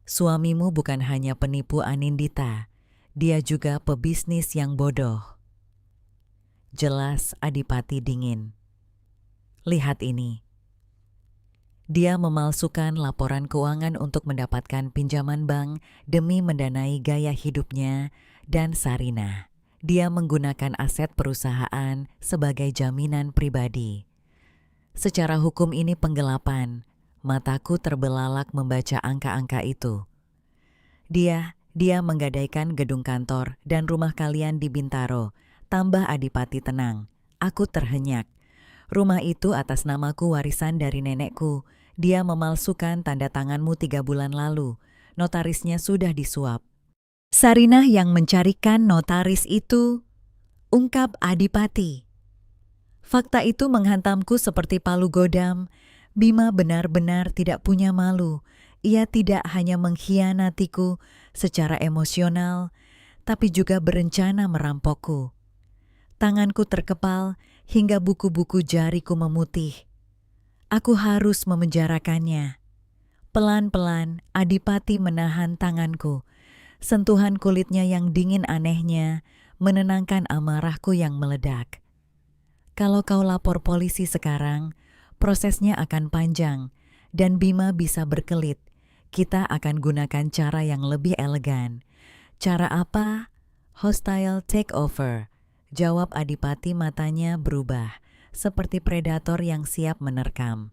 Suamimu bukan hanya penipu Anindita, dia juga pebisnis yang bodoh. Jelas Adipati dingin. Lihat ini. Dia memalsukan laporan keuangan untuk mendapatkan pinjaman bank demi mendanai gaya hidupnya dan Sarina. Dia menggunakan aset perusahaan sebagai jaminan pribadi. Secara hukum ini penggelapan. Mataku terbelalak membaca angka-angka itu. Dia menggadaikan gedung kantor dan rumah kalian di Bintaro. Tambah Adipati tenang. Aku terhenyak. Rumah itu atas namaku warisan dari nenekku. Dia memalsukan tanda tanganmu 3 bulan lalu. Notarisnya sudah disuap. Sarinah yang mencarikan notaris itu, ungkap Adipati. Fakta itu menghantamku seperti palu godam. Bima benar-benar tidak punya malu. Ia tidak hanya mengkhianatiku secara emosional, tapi juga berencana merampokku. Tanganku terkepal hingga buku-buku jariku memutih. Aku harus memenjarakannya. Pelan-pelan Adipati menahan tanganku. Sentuhan kulitnya yang dingin anehnya menenangkan amarahku yang meledak. Kalau kau lapor polisi sekarang, prosesnya akan panjang dan Bima bisa berkelit. Kita akan gunakan cara yang lebih elegan. Cara apa? Hostile takeover. Jawab Adipati, matanya berubah, seperti predator yang siap menerkam.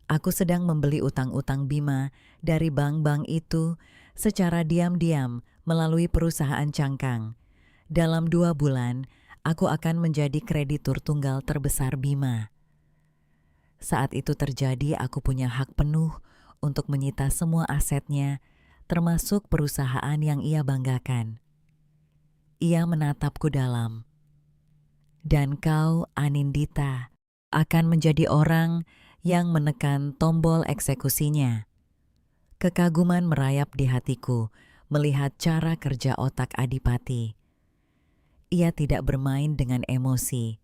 Aku sedang membeli utang-utang Bima dari bank-bank itu secara diam-diam melalui perusahaan cangkang. Dalam 2 bulan, aku akan menjadi kreditur tunggal terbesar Bima. Saat itu terjadi, aku punya hak penuh untuk menyita semua asetnya, termasuk perusahaan yang ia banggakan. Ia menatapku dalam. Dan kau, Anindita, akan menjadi orang yang menekan tombol eksekusinya. Kekaguman merayap di hatiku melihat cara kerja otak Adipati. Ia tidak bermain dengan emosi.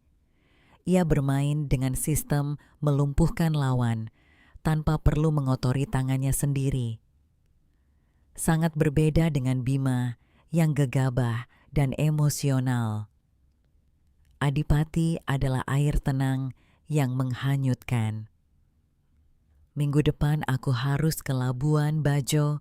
Ia bermain dengan sistem melumpuhkan lawan tanpa perlu mengotori tangannya sendiri. Sangat berbeda dengan Bima yang gegabah dan emosional. Adipati adalah air tenang yang menghanyutkan. Minggu depan aku harus ke Labuan Bajo,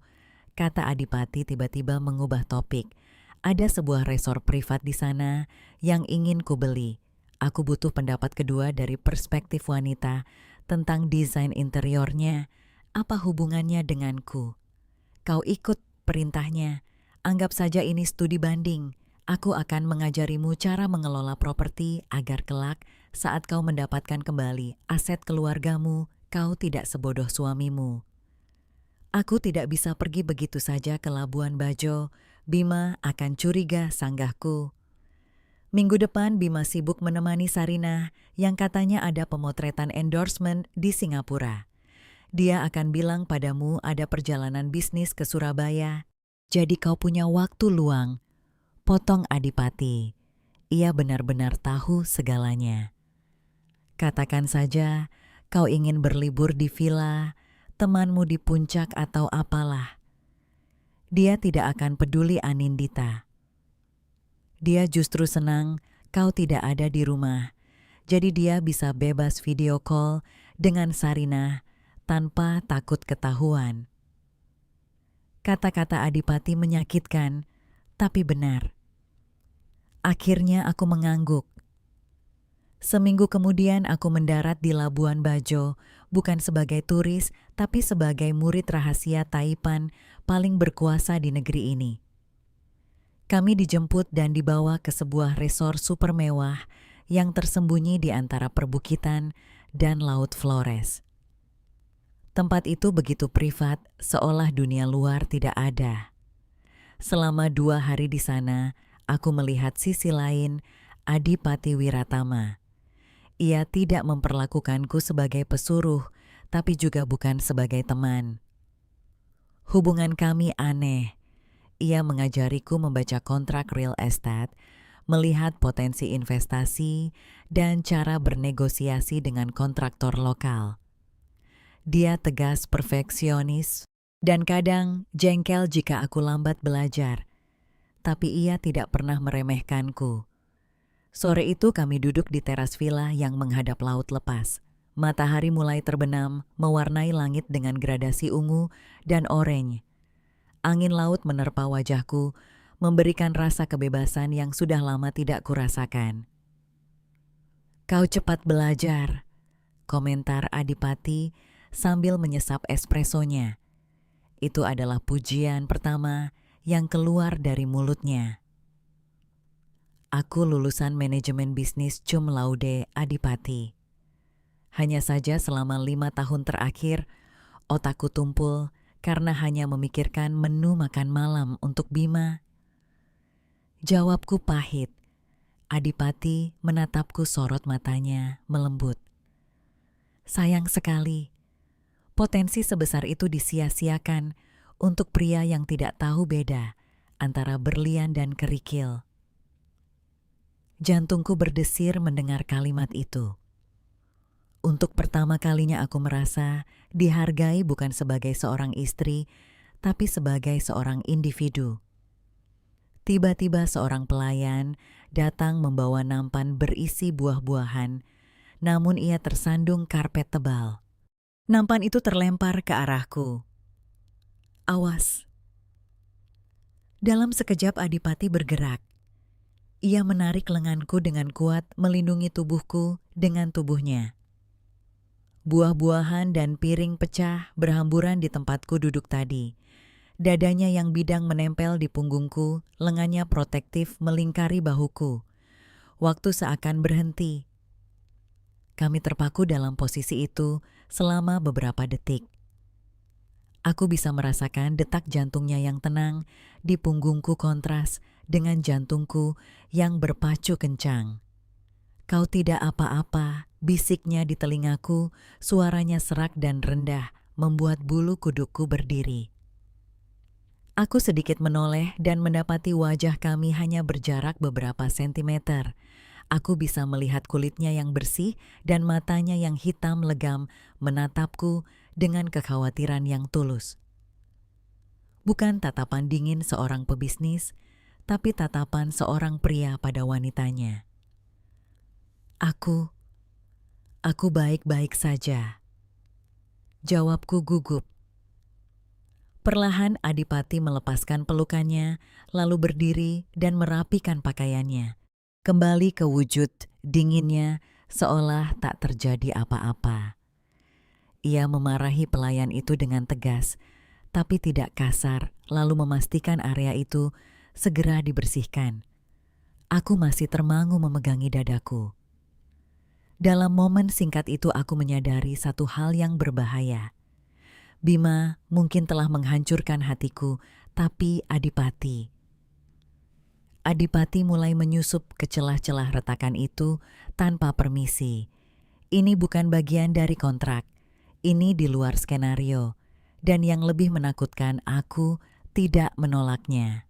kata Adipati tiba-tiba mengubah topik. Ada sebuah resort privat di sana yang ingin ku beli. Aku butuh pendapat kedua dari perspektif wanita tentang desain interiornya. Apa hubungannya denganku? Kau ikut perintahnya. Anggap saja ini studi banding. Aku akan mengajarimu cara mengelola properti agar kelak saat kau mendapatkan kembali aset keluargamu, kau tidak sebodoh suamimu. Aku tidak bisa pergi begitu saja ke Labuan Bajo. Bima akan curiga, sanggahku. Minggu depan Bima sibuk menemani Sarinah yang katanya ada pemotretan endorsement di Singapura. Dia akan bilang padamu ada perjalanan bisnis ke Surabaya. Jadi kau punya waktu luang. Potong Adipati. Ia benar-benar tahu segalanya. Katakan saja kau ingin berlibur di villa, temanmu di puncak atau apalah. Dia tidak akan peduli Anindita. Dia justru senang kau tidak ada di rumah. Jadi dia bisa bebas video call dengan Sarinah tanpa takut ketahuan. Kata-kata Adipati menyakitkan, tapi benar. Akhirnya aku mengangguk. Seminggu kemudian aku mendarat di Labuan Bajo, bukan sebagai turis, tapi sebagai murid rahasia Taipan paling berkuasa di negeri ini. Kami dijemput dan dibawa ke sebuah resor super mewah yang tersembunyi di antara perbukitan dan Laut Flores. Tempat itu begitu privat, seolah dunia luar tidak ada. Selama 2 hari di sana, aku melihat sisi lain Adipati Wiratama. Ia tidak memperlakukanku sebagai pesuruh, tapi juga bukan sebagai teman. Hubungan kami aneh. Ia mengajariku membaca kontrak real estate, melihat potensi investasi, dan cara bernegosiasi dengan kontraktor lokal. Dia tegas perfeksionis, dan kadang jengkel jika aku lambat belajar. Tapi ia tidak pernah meremehkanku. Sore itu kami duduk di teras villa yang menghadap laut lepas. Matahari mulai terbenam, mewarnai langit dengan gradasi ungu dan oranye. Angin laut menerpa wajahku, memberikan rasa kebebasan yang sudah lama tidak kurasakan. "Kau cepat belajar," komentar Adipati sambil menyesap espressonya. Itu adalah pujian pertama yang keluar dari mulutnya. Aku lulusan manajemen bisnis cum laude, Adipati. Hanya saja selama 5 tahun terakhir, otakku tumpul karena hanya memikirkan menu makan malam untuk Bima. Jawabku pahit. Adipati menatapku, sorot matanya melembut. Sayang sekali, potensi sebesar itu disia-siakan untuk pria yang tidak tahu beda antara berlian dan kerikil. Jantungku berdesir mendengar kalimat itu. Untuk pertama kalinya aku merasa dihargai bukan sebagai seorang istri, tapi sebagai seorang individu. Tiba-tiba seorang pelayan datang membawa nampan berisi buah-buahan, namun ia tersandung karpet tebal. Nampan itu terlempar ke arahku. "Awas!" Dalam sekejap Adipati bergerak. Ia menarik lenganku dengan kuat, melindungi tubuhku dengan tubuhnya. Buah-buahan dan piring pecah berhamburan di tempatku duduk tadi. Dadanya yang bidang menempel di punggungku, lengannya protektif melingkari bahuku. Waktu seakan berhenti. Kami terpaku dalam posisi itu selama beberapa detik. Aku bisa merasakan detak jantungnya yang tenang di punggungku kontras dengan jantungku yang berpacu kencang. "Kau tidak apa-apa," bisiknya di telingaku, suaranya serak dan rendah, membuat bulu kudukku berdiri. Aku sedikit menoleh dan mendapati wajah kami hanya berjarak beberapa sentimeter. Aku bisa melihat kulitnya yang bersih dan matanya yang hitam legam menatapku dengan kekhawatiran yang tulus. Bukan tatapan dingin seorang pebisnis, tapi tatapan seorang pria pada wanitanya. Aku baik-baik saja," jawabku gugup. Perlahan Adipati melepaskan pelukannya, lalu berdiri dan merapikan pakaiannya. Kembali ke wujud dinginnya, seolah tak terjadi apa-apa. Ia memarahi pelayan itu dengan tegas, tapi tidak kasar, lalu memastikan area itu segera dibersihkan. Aku masih termangu memegangi dadaku. Dalam momen singkat itu aku menyadari satu hal yang berbahaya. Bima mungkin telah menghancurkan hatiku, tapi Adipati mulai menyusup ke celah-celah retakan itu tanpa permisi. Ini bukan bagian dari kontrak. Ini di luar skenario. Dan yang lebih menakutkan, aku tidak menolaknya.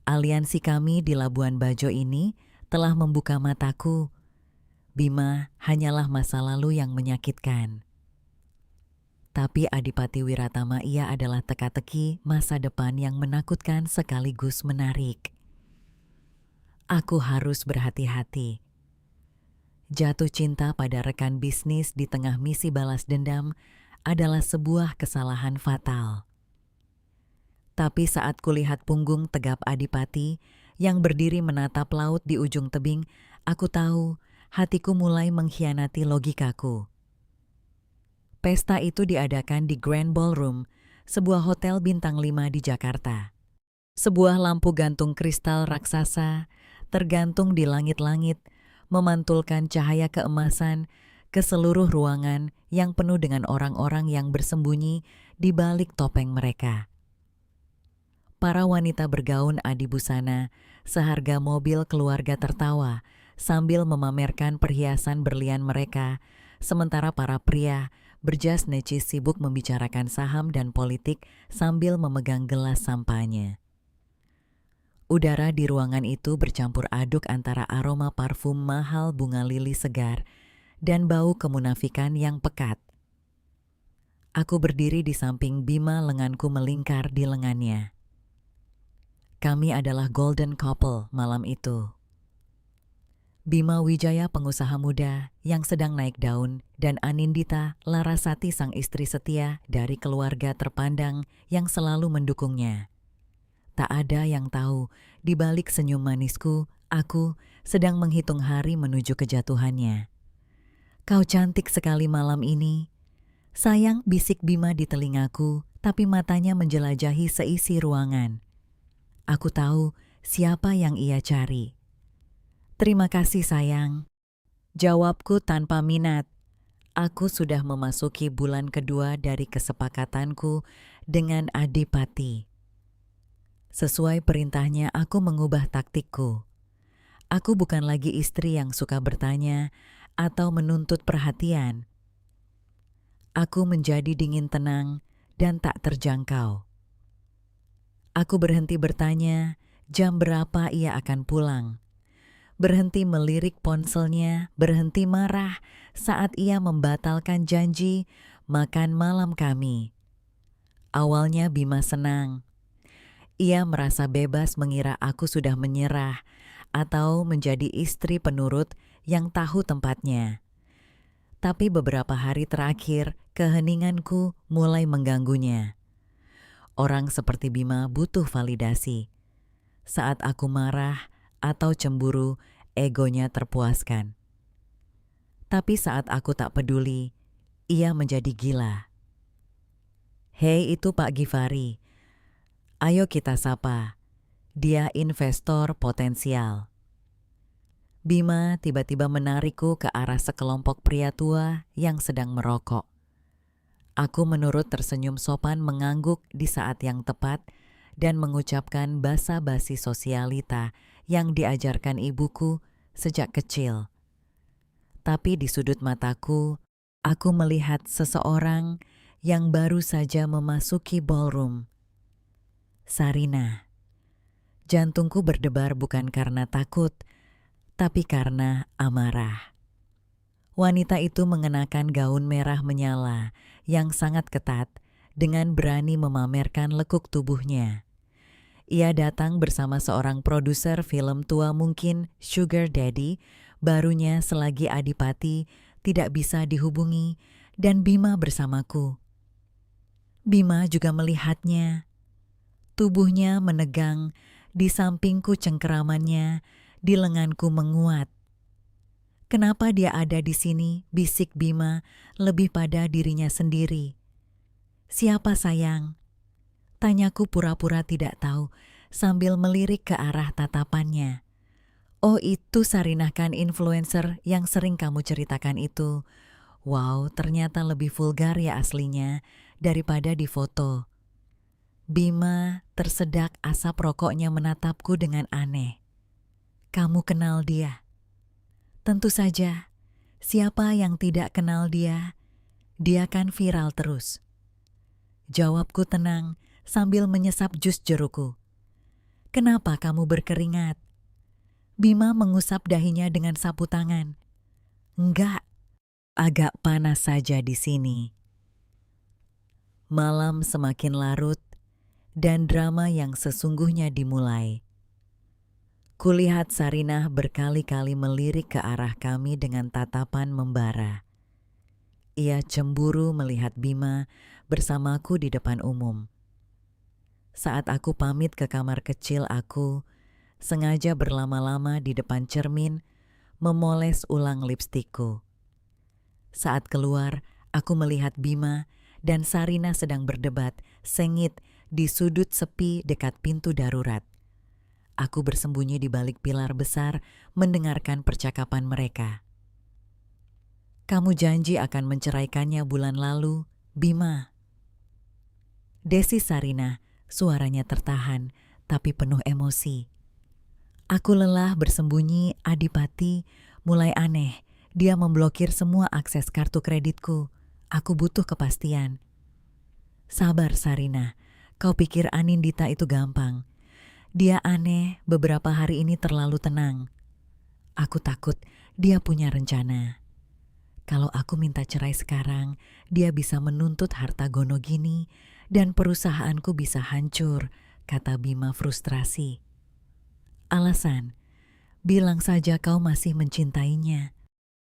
Aliansi kami di Labuan Bajo ini telah membuka mataku. Bima hanyalah masa lalu yang menyakitkan. Tapi Adipati Wiratama, ia adalah teka-teki masa depan yang menakutkan sekaligus menarik. Aku harus berhati-hati. Jatuh cinta pada rekan bisnis di tengah misi balas dendam adalah sebuah kesalahan fatal. Tapi saat kulihat punggung tegap Adipati yang berdiri menatap laut di ujung tebing, aku tahu hatiku mulai mengkhianati logikaku. Pesta itu diadakan di Grand Ballroom, sebuah hotel bintang 5 di Jakarta. Sebuah lampu gantung kristal raksasa tergantung di langit-langit, memantulkan cahaya keemasan ke seluruh ruangan yang penuh dengan orang-orang yang bersembunyi di balik topeng mereka. Para wanita bergaun adibusana seharga mobil keluarga tertawa sambil memamerkan perhiasan berlian mereka, sementara para pria berjas necis sibuk membicarakan saham dan politik sambil memegang gelas sampahnya. Udara di ruangan itu bercampur aduk antara aroma parfum mahal bunga lili segar dan bau kemunafikan yang pekat. Aku berdiri di samping Bima, lenganku melingkar di lengannya. Kami adalah golden couple malam itu. Bima Wijaya, pengusaha muda yang sedang naik daun, dan Anindita Larasati, sang istri setia dari keluarga terpandang yang selalu mendukungnya. Tak ada yang tahu, di balik senyum manisku, aku sedang menghitung hari menuju kejatuhannya. Kau cantik sekali malam ini. Sayang, bisik Bima di telingaku, tapi matanya menjelajahi seisi ruangan. Aku tahu siapa yang ia cari. Terima kasih sayang. Jawabku tanpa minat. Aku sudah memasuki bulan kedua dari kesepakatanku dengan Adipati. Sesuai perintahnya, aku mengubah taktikku. Aku bukan lagi istri yang suka bertanya atau menuntut perhatian. Aku menjadi dingin, tenang, dan tak terjangkau. Aku berhenti bertanya jam berapa ia akan pulang. Berhenti melirik ponselnya, berhenti marah saat ia membatalkan janji makan malam kami. Awalnya Bima senang. Ia merasa bebas mengira aku sudah menyerah atau menjadi istri penurut yang tahu tempatnya. Tapi beberapa hari terakhir, keheninganku mulai mengganggunya. Orang seperti Bima butuh validasi. Saat aku marah atau cemburu, egonya terpuaskan. Tapi saat aku tak peduli, ia menjadi gila. Hei, itu Pak Givari. Ayo kita sapa. Dia investor potensial. Bima tiba-tiba menarikku ke arah sekelompok pria tua yang sedang merokok. Aku menurut tersenyum sopan, mengangguk di saat yang tepat dan mengucapkan basa-basi sosialita yang diajarkan ibuku sejak kecil. Tapi di sudut mataku, aku melihat seseorang yang baru saja memasuki ballroom. Sarina. Jantungku berdebar bukan karena takut, tapi karena amarah. Wanita itu mengenakan gaun merah menyala yang sangat ketat dengan berani memamerkan lekuk tubuhnya. Ia datang bersama seorang produser film tua, mungkin sugar daddy, barunya selagi Adipati tidak bisa dihubungi, dan Bima bersamaku. Bima juga melihatnya. Tubuhnya menegang, di sampingku cengkeramannya, di lenganku menguat. Kenapa dia ada di sini, bisik Bima, lebih pada dirinya sendiri. Siapa sayang? Tanyaku pura-pura tidak tahu sambil melirik ke arah tatapannya. Oh, itu Sarinah kan, influencer yang sering kamu ceritakan itu. Wow, ternyata lebih vulgar ya aslinya daripada di foto. Bima tersedak, asap rokoknya menatapku dengan aneh. Kamu kenal dia? Tentu saja, siapa yang tidak kenal dia? Dia kan viral terus. Jawabku tenang sambil menyesap jus jerukku. Kenapa kamu berkeringat? Bima mengusap dahinya dengan sapu tangan. Enggak, agak panas saja di sini. Malam semakin larut dan drama yang sesungguhnya dimulai. Kulihat Sarinah berkali-kali melirik ke arah kami dengan tatapan membara. Ia cemburu melihat Bima bersamaku di depan umum. Saat aku pamit ke kamar kecil, aku sengaja berlama-lama di depan cermin memoles ulang lipstikku. Saat keluar, aku melihat Bima dan Sarinah sedang berdebat sengit di sudut sepi dekat pintu darurat. Aku bersembunyi di balik pilar besar mendengarkan percakapan mereka. Kamu janji akan menceraikannya bulan lalu, Bima. Desi Sarinah Suaranya tertahan, tapi penuh emosi. Aku lelah bersembunyi, Adipati. Mulai aneh, dia memblokir semua akses kartu kreditku. Aku butuh kepastian. Sabar, Sarina. Kau pikir Anindita itu gampang. Dia aneh, beberapa hari ini terlalu tenang. Aku takut dia punya rencana. Kalau aku minta cerai sekarang, dia bisa menuntut harta Gonogini dan perusahaanku bisa hancur, kata Bima frustrasi. Alasan, bilang saja kau masih mencintainya.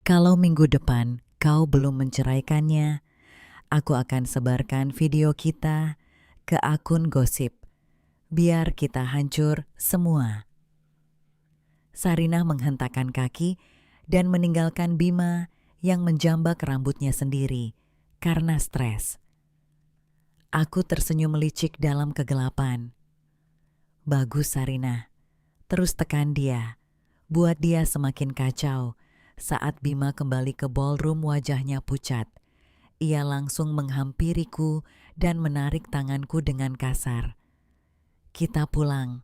Kalau minggu depan kau belum menceraikannya, aku akan sebarkan video kita ke akun gosip. Biar kita hancur semua. Sarina menghentakkan kaki dan meninggalkan Bima yang menjambak rambutnya sendiri karena stres. Aku tersenyum licik dalam kegelapan. Bagus, Sarina. Terus tekan dia. Buat dia semakin kacau. Saat Bima kembali ke ballroom, wajahnya pucat. Ia langsung menghampiriku dan menarik tanganku dengan kasar. Kita pulang.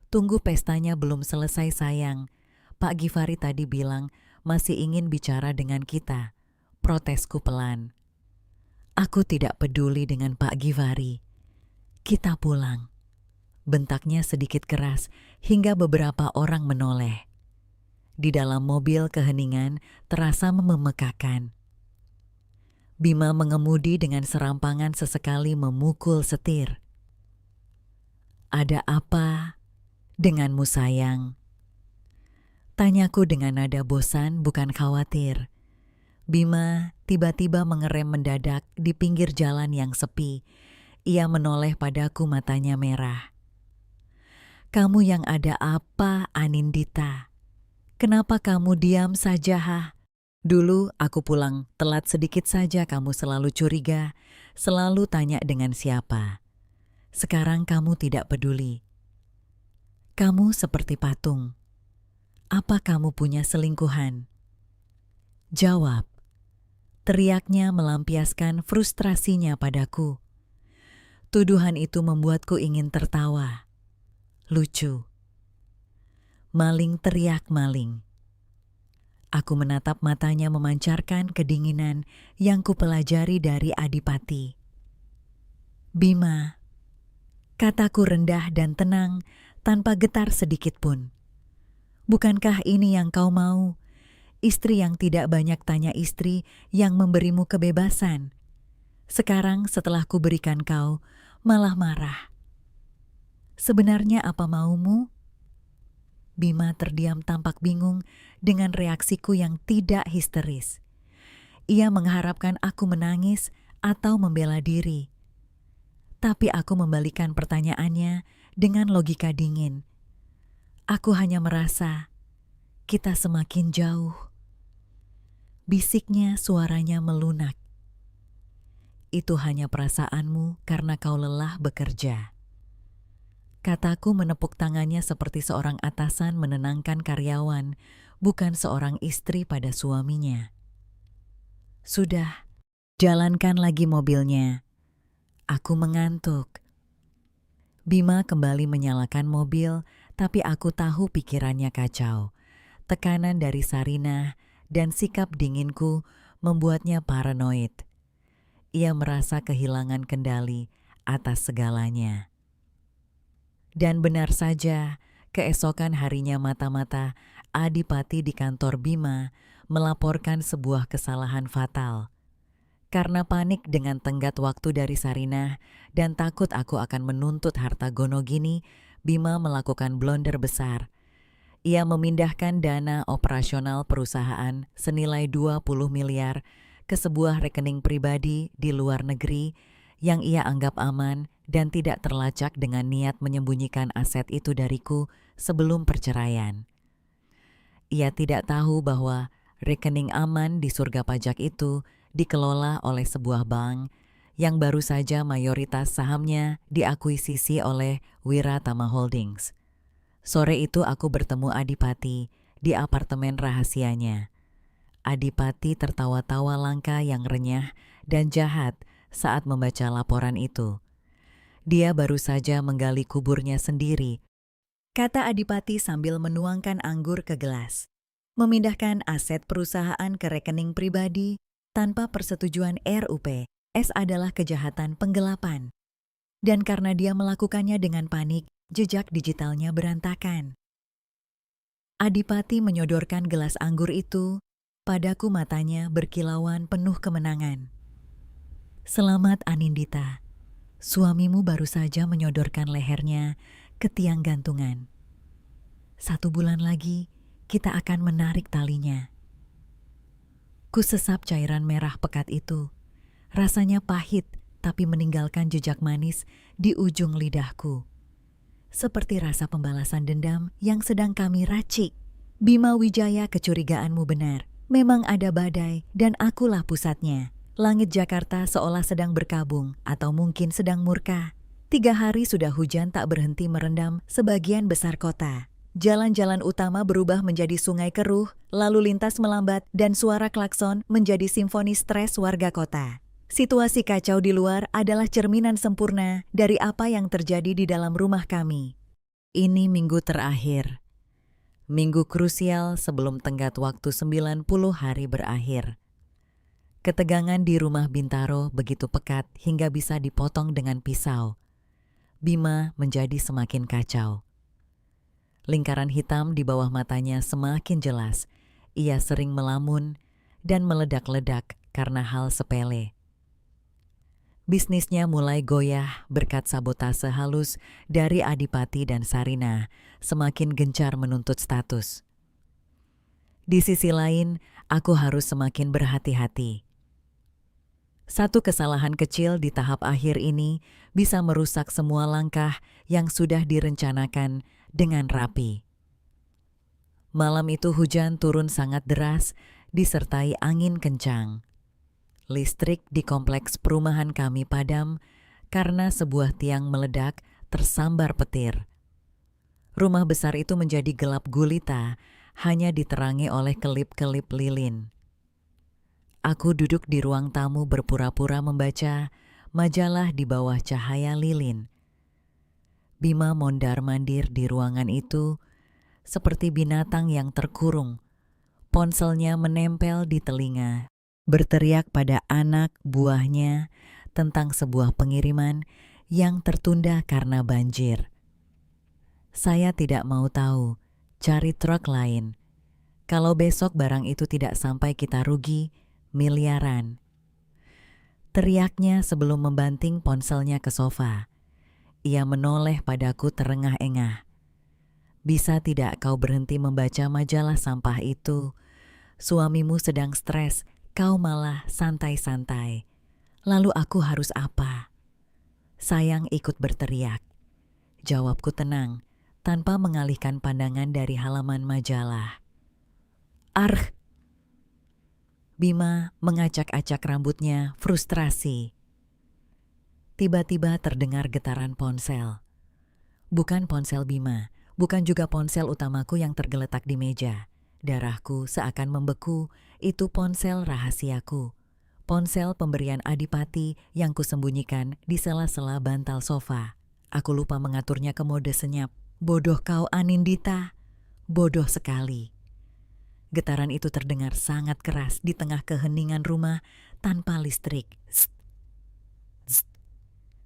Tunggu, pestanya belum selesai, sayang. Pak Givari tadi bilang masih ingin bicara dengan kita. Protesku pelan. Aku tidak peduli dengan Pak Givari. Kita pulang. Bentaknya sedikit keras hingga beberapa orang menoleh. Di dalam mobil keheningan terasa memekakan. Bima mengemudi dengan serampangan, sesekali memukul setir. Ada apa denganmu, sayang? Tanyaku dengan nada bosan, bukan khawatir. Bima tiba-tiba mengerem mendadak di pinggir jalan yang sepi. Ia menoleh padaku, matanya merah. Kamu yang ada apa, Anindita? Kenapa kamu diam saja, ha? Dulu aku pulang telat sedikit saja kamu selalu curiga, selalu tanya dengan siapa. Sekarang kamu tidak peduli. Kamu seperti patung. Apa kamu punya selingkuhan? Jawab. Teriaknya melampiaskan frustrasinya padaku. Tuduhan itu membuatku ingin tertawa. Lucu. Maling, teriak maling. Aku menatap matanya memancarkan kedinginan yang kupelajari dari Adipati. Bima, kataku rendah dan tenang tanpa getar sedikit pun. Bukankah ini yang kau mau? Istri yang tidak banyak tanya, istri yang memberimu kebebasan. Sekarang setelah kuberikan kau, malah marah. Sebenarnya apa maumu? Bima terdiam tampak bingung dengan reaksiku yang tidak histeris. Ia mengharapkan aku menangis atau membela diri. Tapi aku membalikan pertanyaannya dengan logika dingin. Aku hanya merasa kita semakin jauh. Bisiknya, suaranya melunak. Itu hanya perasaanmu karena kau lelah bekerja. Kataku menepuk tangannya seperti seorang atasan menenangkan karyawan, bukan seorang istri pada suaminya. Sudah, jalankan lagi mobilnya. Aku mengantuk. Bima kembali menyalakan mobil, tapi aku tahu pikirannya kacau. Tekanan dari Sarina dan sikap dinginku membuatnya paranoid. Ia merasa kehilangan kendali atas segalanya. Dan benar saja, keesokan harinya mata-mata Adipati di kantor Bima melaporkan sebuah kesalahan fatal. Karena panik dengan tenggat waktu dari Sarina dan takut aku akan menuntut harta Gonogini, Bima melakukan blunder besar. Ia memindahkan dana operasional perusahaan senilai 20 miliar ke sebuah rekening pribadi di luar negeri yang ia anggap aman dan tidak terlacak, dengan niat menyembunyikan aset itu dariku sebelum perceraian. Ia tidak tahu bahwa rekening aman di surga pajak itu dikelola oleh sebuah bank yang baru saja mayoritas sahamnya diakuisisi oleh Wiratama Holdings. Sore itu aku bertemu Adipati di apartemen rahasianya. Adipati tertawa-tawa langka yang renyah dan jahat saat membaca laporan itu. Dia baru saja menggali kuburnya sendiri, kata Adipati sambil menuangkan anggur ke gelas. Memindahkan aset perusahaan ke rekening pribadi tanpa persetujuan RUP-S adalah kejahatan penggelapan. Dan karena dia melakukannya dengan panik, jejak digitalnya berantakan. Adipati menyodorkan gelas anggur itu, padaku matanya berkilauan penuh kemenangan. Selamat Anindita, suamimu baru saja menyodorkan lehernya ke tiang gantungan. 1 bulan lagi, kita akan menarik talinya. Kusesap cairan merah pekat itu. Rasanya pahit, tapi meninggalkan jejak manis di ujung lidahku. Seperti rasa pembalasan dendam yang sedang kami racik. Bima Wijaya, kecurigaanmu benar. Memang ada badai dan akulah pusatnya. Langit Jakarta seolah sedang berkabung atau mungkin sedang murka. 3 hari sudah hujan tak berhenti merendam sebagian besar kota. Jalan-jalan utama berubah menjadi sungai keruh, lalu lintas melambat dan suara klakson menjadi simfoni stres warga kota. Situasi kacau di luar adalah cerminan sempurna dari apa yang terjadi di dalam rumah kami. Ini minggu terakhir. Minggu krusial sebelum tenggat waktu 90 hari berakhir. Ketegangan di rumah Bintaro begitu pekat hingga bisa dipotong dengan pisau. Bima menjadi semakin kacau. Lingkaran hitam di bawah matanya semakin jelas. Ia sering melamun dan meledak-ledak karena hal sepele. Bisnisnya mulai goyah berkat sabotase halus dari Adipati dan Sarina, semakin gencar menuntut status. Di sisi lain, aku harus semakin berhati-hati. Satu kesalahan kecil di tahap akhir ini bisa merusak semua langkah yang sudah direncanakan dengan rapi. Malam itu hujan turun sangat deras, disertai angin kencang. Listrik di kompleks perumahan kami padam karena sebuah tiang meledak tersambar petir. Rumah besar itu menjadi gelap gulita, hanya diterangi oleh kelip-kelip lilin. Aku duduk di ruang tamu berpura-pura membaca majalah di bawah cahaya lilin. Bima mondar-mandir di ruangan itu seperti binatang yang terkurung. Ponselnya menempel di telinga, berteriak pada anak buahnya tentang sebuah pengiriman yang tertunda karena banjir. Saya tidak mau tahu, cari truk lain. Kalau besok barang itu tidak sampai kita rugi miliaran. Teriaknya sebelum membanting ponselnya ke sofa. Ia menoleh padaku terengah-engah. Bisa tidak kau berhenti membaca majalah sampah itu? Suamimu sedang stres, kau malah santai-santai. Lalu aku harus apa? Sayang ikut berteriak. Jawabku tenang, tanpa mengalihkan pandangan dari halaman majalah. Arh! Bima mengacak-acak rambutnya, frustrasi. Tiba-tiba terdengar getaran ponsel. Bukan ponsel Bima, bukan juga ponsel utamaku yang tergeletak di meja. Darahku seakan membeku, itu ponsel rahasiaku. Ponsel pemberian Adipati yang kusembunyikan di sela-sela bantal sofa. Aku lupa mengaturnya ke mode senyap. Bodoh kau Anindita, bodoh sekali. Getaran itu terdengar sangat keras di tengah keheningan rumah tanpa listrik. Zzt. Zzt.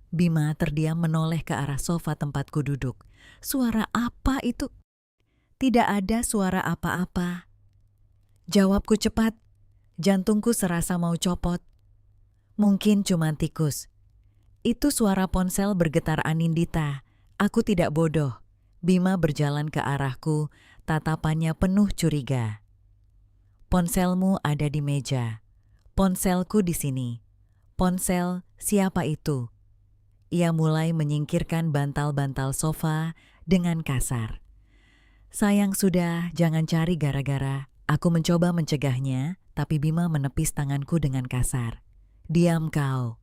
Bima terdiam menoleh ke arah sofa tempatku duduk. Suara apa itu? Tidak ada suara apa-apa. Jawabku cepat. Jantungku serasa mau copot. Mungkin cuma tikus. Itu suara ponsel bergetar Anindita. Aku tidak bodoh. Bima berjalan ke arahku, tatapannya penuh curiga. Ponselmu ada di meja. Ponselku di sini. Ponsel siapa itu? Ia mulai menyingkirkan bantal-bantal sofa dengan kasar. Sayang sudah, jangan cari gara-gara. Aku mencoba mencegahnya, tapi Bima menepis tanganku dengan kasar. Diam kau.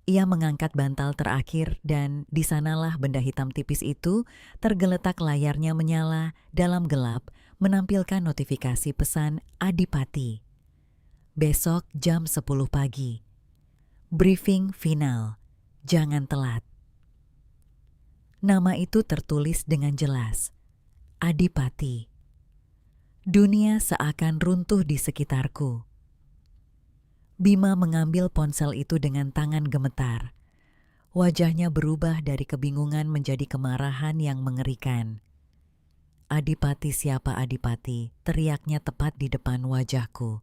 Ia mengangkat bantal terakhir dan di sanalah benda hitam tipis itu tergeletak, layarnya menyala dalam gelap, menampilkan notifikasi pesan Adipati. Besok jam 10 pagi. Briefing final. Jangan telat. Nama itu tertulis dengan jelas. Adipati. Dunia seakan runtuh di sekitarku. Bima mengambil ponsel itu dengan tangan gemetar. Wajahnya berubah dari kebingungan menjadi kemarahan yang mengerikan. Adipati, siapa Adipati? Teriaknya tepat di depan wajahku.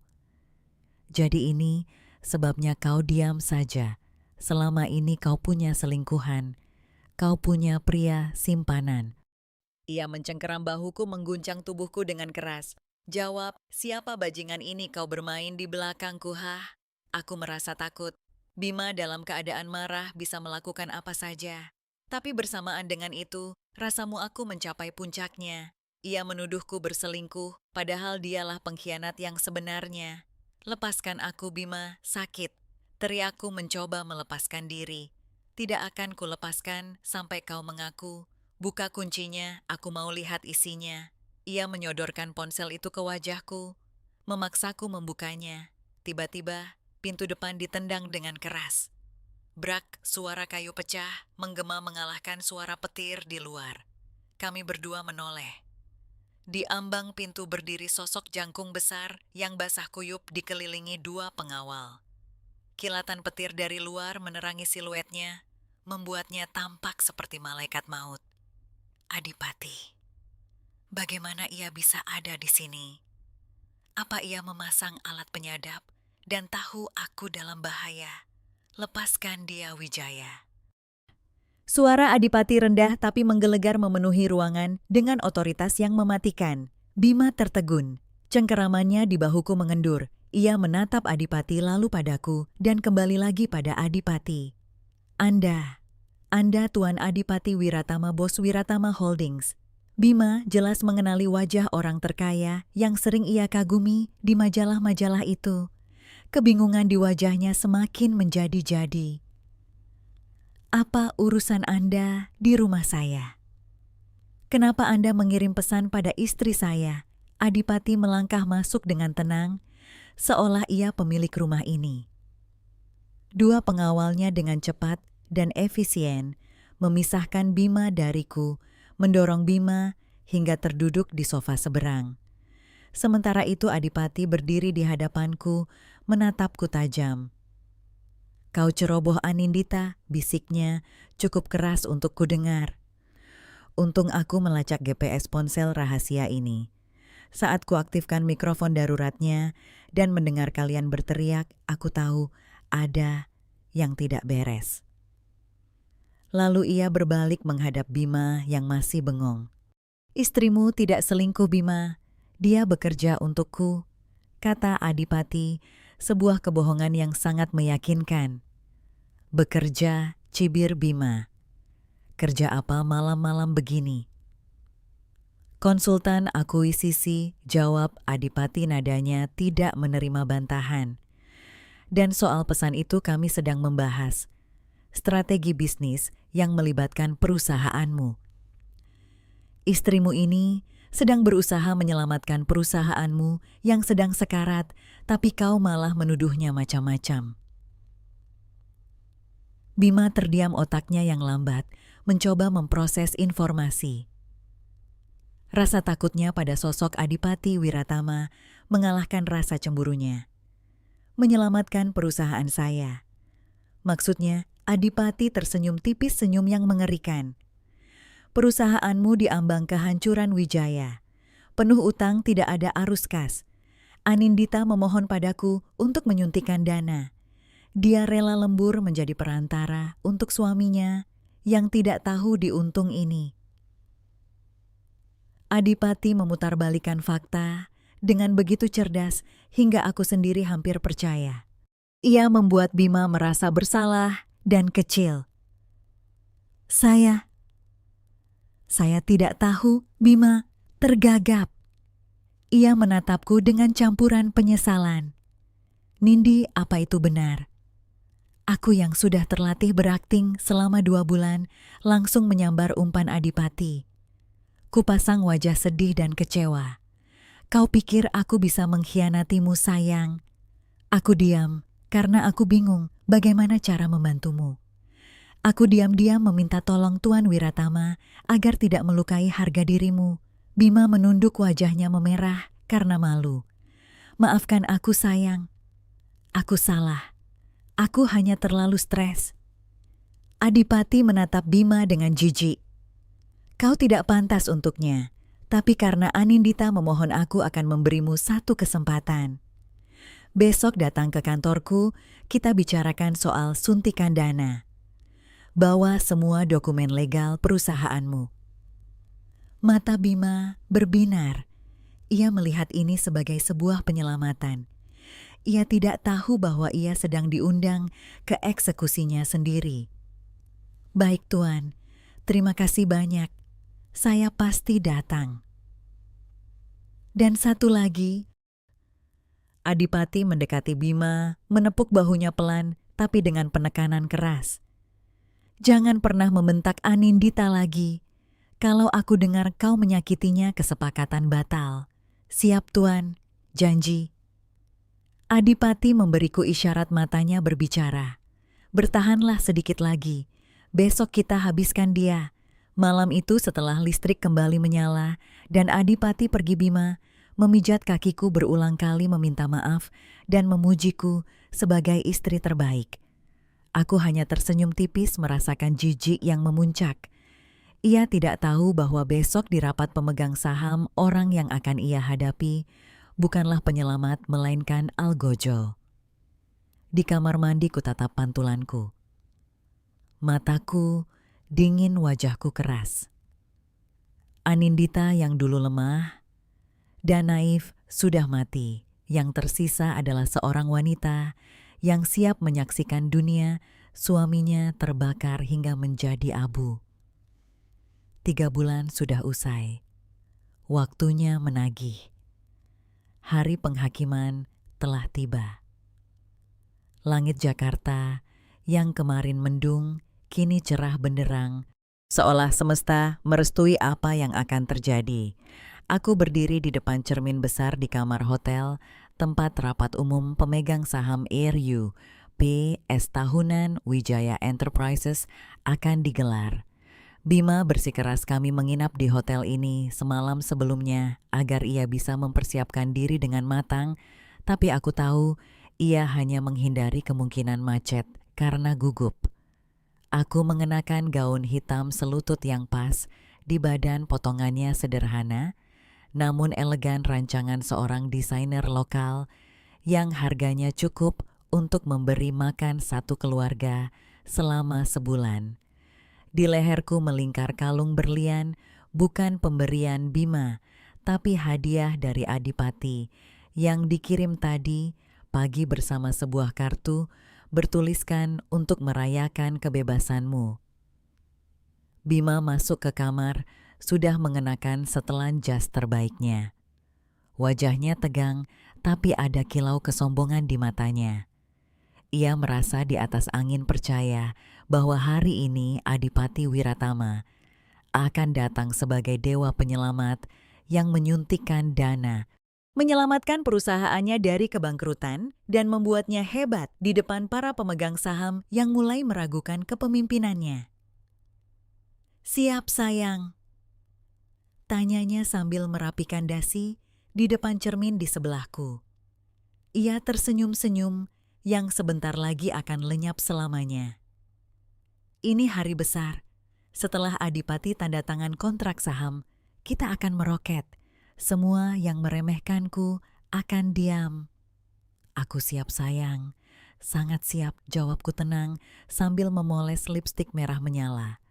Jadi ini sebabnya kau diam saja. Selama ini kau punya selingkuhan. Kau punya pria simpanan. Ia mencengkeram bahuku, mengguncang tubuhku dengan keras. Jawab, siapa bajingan ini kau bermain di belakangku, hah? Aku merasa takut. Bima dalam keadaan marah bisa melakukan apa saja. Tapi bersamaan dengan itu, rasamu aku mencapai puncaknya. Ia menuduhku berselingkuh, padahal dialah pengkhianat yang sebenarnya. Lepaskan aku, Bima, sakit. Teriakku mencoba melepaskan diri. Tidak akan kulepaskan sampai kau mengaku. Buka kuncinya, aku mau lihat isinya. Ia menyodorkan ponsel itu ke wajahku, memaksaku membukanya. Tiba-tiba, pintu depan ditendang dengan keras. Brak, suara kayu pecah, menggema mengalahkan suara petir di luar. Kami berdua menoleh. Di ambang pintu berdiri sosok jangkung besar yang basah kuyup dikelilingi 2 pengawal. Kilatan petir dari luar menerangi siluetnya, membuatnya tampak seperti malaikat maut. Adipati. Bagaimana ia bisa ada di sini? Apa ia memasang alat penyadap dan tahu aku dalam bahaya? Lepaskan dia, Wijaya. Suara Adipati rendah tapi menggelegar memenuhi ruangan dengan otoritas yang mematikan. Bima tertegun. Cengkeramannya di bahuku mengendur. Ia menatap Adipati lalu padaku dan kembali lagi pada Adipati. Anda Tuan Adipati Wiratama, Bos Wiratama Holdings. Bima jelas mengenali wajah orang terkaya yang sering ia kagumi di majalah-majalah itu. Kebingungan di wajahnya semakin menjadi-jadi. Apa urusan Anda di rumah saya? Kenapa Anda mengirim pesan pada istri saya? Adipati melangkah masuk dengan tenang, seolah ia pemilik rumah ini. 2 pengawalnya dengan cepat dan efisien memisahkan Bima dariku, mendorong Bima hingga terduduk di sofa seberang. Sementara itu Adipati berdiri di hadapanku, menatapku tajam. Kau ceroboh Anindita, bisiknya cukup keras untuk kudengar. Untung aku melacak GPS ponsel rahasia ini. Saat kuaktifkan mikrofon daruratnya dan mendengar kalian berteriak, aku tahu ada yang tidak beres. Lalu ia berbalik menghadap Bima yang masih bengong. Istrimu tidak selingkuh, Bima. Dia bekerja untukku, kata Adipati, sebuah kebohongan yang sangat meyakinkan. Bekerja, cibir Bima. Kerja apa malam-malam begini? Konsultan akuisisi, jawab Adipati, nadanya tidak menerima bantahan. Dan soal pesan itu kami sedang membahas strategi bisnis yang melibatkan perusahaanmu. Istrimu ini sedang berusaha menyelamatkan perusahaanmu yang sedang sekarat, tapi kau malah menuduhnya macam-macam. Bima terdiam, otaknya yang lambat, mencoba memproses informasi. Rasa takutnya pada sosok Adipati Wiratama mengalahkan rasa cemburunya. Menyelamatkan perusahaan saya. Maksudnya, Adipati tersenyum tipis, senyum yang mengerikan. Perusahaanmu diambang kehancuran, Wijaya. Penuh utang, tidak ada arus kas. Anindita memohon padaku untuk menyuntikkan dana. Dia rela lembur menjadi perantara untuk suaminya yang tidak tahu diuntung ini. Adipati memutarbalikkan fakta dengan begitu cerdas hingga aku sendiri hampir percaya. Ia membuat Bima merasa bersalah dan kecil. Saya tidak tahu, Bima tergagap. Ia menatapku dengan campuran penyesalan. Nindi, apa itu benar? Aku yang sudah terlatih berakting selama 2 bulan langsung menyambar umpan Adipati. Kupasang wajah sedih dan kecewa. Kau pikir aku bisa mengkhianatimu, sayang? Aku diam karena aku bingung bagaimana cara membantumu. Aku diam-diam meminta tolong Tuan Wiratama agar tidak melukai harga dirimu. Bima menunduk, wajahnya memerah karena malu. Maafkan aku sayang. Aku salah. Aku hanya terlalu stres. Adipati menatap Bima dengan jijik. Kau tidak pantas untuknya, tapi karena Anindita memohon aku akan memberimu satu kesempatan. Besok datang ke kantorku, kita bicarakan soal suntikan dana. Bawa semua dokumen legal perusahaanmu. Mata Bima berbinar. Ia melihat ini sebagai sebuah penyelamatan. Ia tidak tahu bahwa ia sedang diundang ke eksekusinya sendiri. Baik Tuan, terima kasih banyak. Saya pasti datang. Dan satu lagi, Adipati mendekati Bima, menepuk bahunya pelan tapi dengan penekanan keras. Jangan pernah membentak Anindita lagi. Kalau aku dengar kau menyakitinya, kesepakatan batal. Siap Tuan, janji. Adipati memberiku isyarat, matanya berbicara. Bertahanlah sedikit lagi. Besok kita habiskan dia. Malam itu setelah listrik kembali menyala dan Adipati pergi, Bima memijat kakiku berulang kali meminta maaf dan memujiku sebagai istri terbaik. Aku hanya tersenyum tipis merasakan jijik yang memuncak. Ia tidak tahu bahwa besok di rapat pemegang saham orang yang akan ia hadapi bukanlah penyelamat melainkan algojo. Di kamar mandi ku tatap pantulanku. Mataku dingin, wajahku keras. Anindita yang dulu lemah dan naif sudah mati. Yang tersisa adalah seorang wanita yang siap menyaksikan dunia suaminya terbakar hingga menjadi abu. 3 bulan sudah usai. Waktunya menagih. Hari penghakiman telah tiba. Langit Jakarta yang kemarin mendung kini cerah benderang, seolah semesta merestui apa yang akan terjadi. Aku berdiri di depan cermin besar di kamar hotel, tempat rapat umum pemegang saham Air PS tahunan Wijaya Enterprises akan digelar. Bima bersikeras kami menginap di hotel ini semalam sebelumnya agar ia bisa mempersiapkan diri dengan matang, tapi aku tahu ia hanya menghindari kemungkinan macet karena gugup. Aku mengenakan gaun hitam selutut yang pas, di badan potongannya sederhana, namun elegan, rancangan seorang desainer lokal yang harganya cukup untuk memberi makan satu keluarga selama sebulan. Di leherku melingkar kalung berlian, bukan pemberian Bima, tapi hadiah dari Adipati yang dikirim tadi pagi bersama sebuah kartu bertuliskan untuk merayakan kebebasanmu. Bima masuk ke kamar, sudah mengenakan setelan jas terbaiknya. Wajahnya tegang, tapi ada kilau kesombongan di matanya. Ia merasa di atas angin, percaya bahwa hari ini Adipati Wiratama akan datang sebagai dewa penyelamat yang menyuntikkan dana, menyelamatkan perusahaannya dari kebangkrutan dan membuatnya hebat di depan para pemegang saham yang mulai meragukan kepemimpinannya. Siap sayang? Tanyanya sambil merapikan dasi di depan cermin di sebelahku. Ia tersenyum-senyum yang sebentar lagi akan lenyap selamanya. Ini hari besar. Setelah Adipati tanda tangan kontrak saham, kita akan meroket. Semua yang meremehkanku akan diam. Aku siap sayang, sangat siap, jawabku tenang sambil memoles lipstik merah menyala.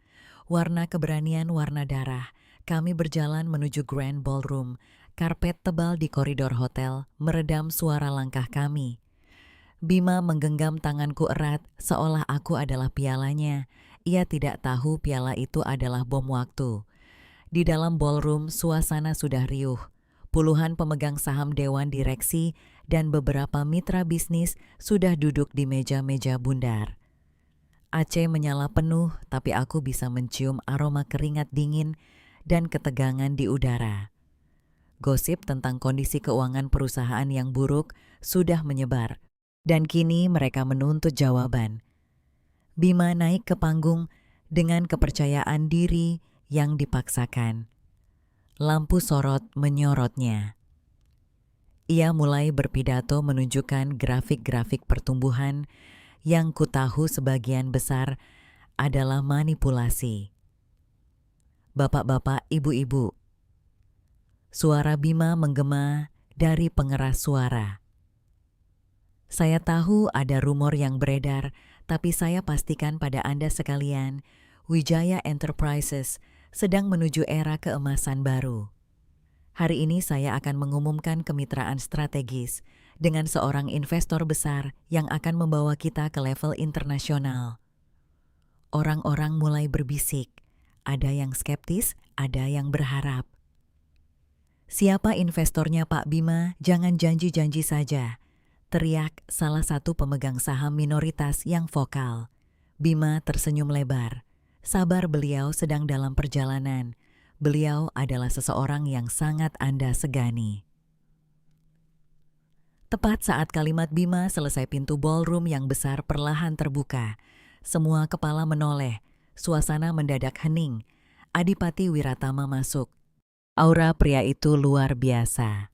Warna keberanian, warna darah. Kami berjalan menuju Grand Ballroom. Karpet tebal di koridor hotel meredam suara langkah kami. Bima menggenggam tanganku erat seolah aku adalah pialanya. Ia tidak tahu piala itu adalah bom waktu. Di dalam ballroom suasana sudah riuh. Puluhan pemegang saham, dewan direksi, dan beberapa mitra bisnis sudah duduk di meja-meja bundar. AC menyala penuh, tapi aku bisa mencium aroma keringat dingin dan ketegangan di udara. Gosip tentang kondisi keuangan perusahaan yang buruk sudah menyebar, dan kini mereka menuntut jawaban. Bima naik ke panggung dengan kepercayaan diri yang dipaksakan. Lampu sorot menyorotnya. Ia mulai berpidato menunjukkan grafik-grafik pertumbuhan yang kutahu sebagian besar adalah manipulasi. Bapak-bapak, ibu-ibu. Suara Bima menggema dari pengeras suara. Saya tahu ada rumor yang beredar, tapi saya pastikan pada Anda sekalian, Wijaya Enterprises sedang menuju era keemasan baru. Hari ini saya akan mengumumkan kemitraan strategis dengan seorang investor besar yang akan membawa kita ke level internasional. Orang-orang mulai berbisik, ada yang skeptis, ada yang berharap. Siapa investornya Pak Bima? Jangan janji-janji saja, teriak salah satu pemegang saham minoritas yang vokal. Bima tersenyum lebar. Sabar, beliau sedang dalam perjalanan. Beliau adalah seseorang yang sangat Anda segani. Tepat saat kalimat Bima selesai, pintu ballroom yang besar perlahan terbuka. Semua kepala menoleh, suasana mendadak hening. Adipati Wiratama masuk. Aura pria itu luar biasa.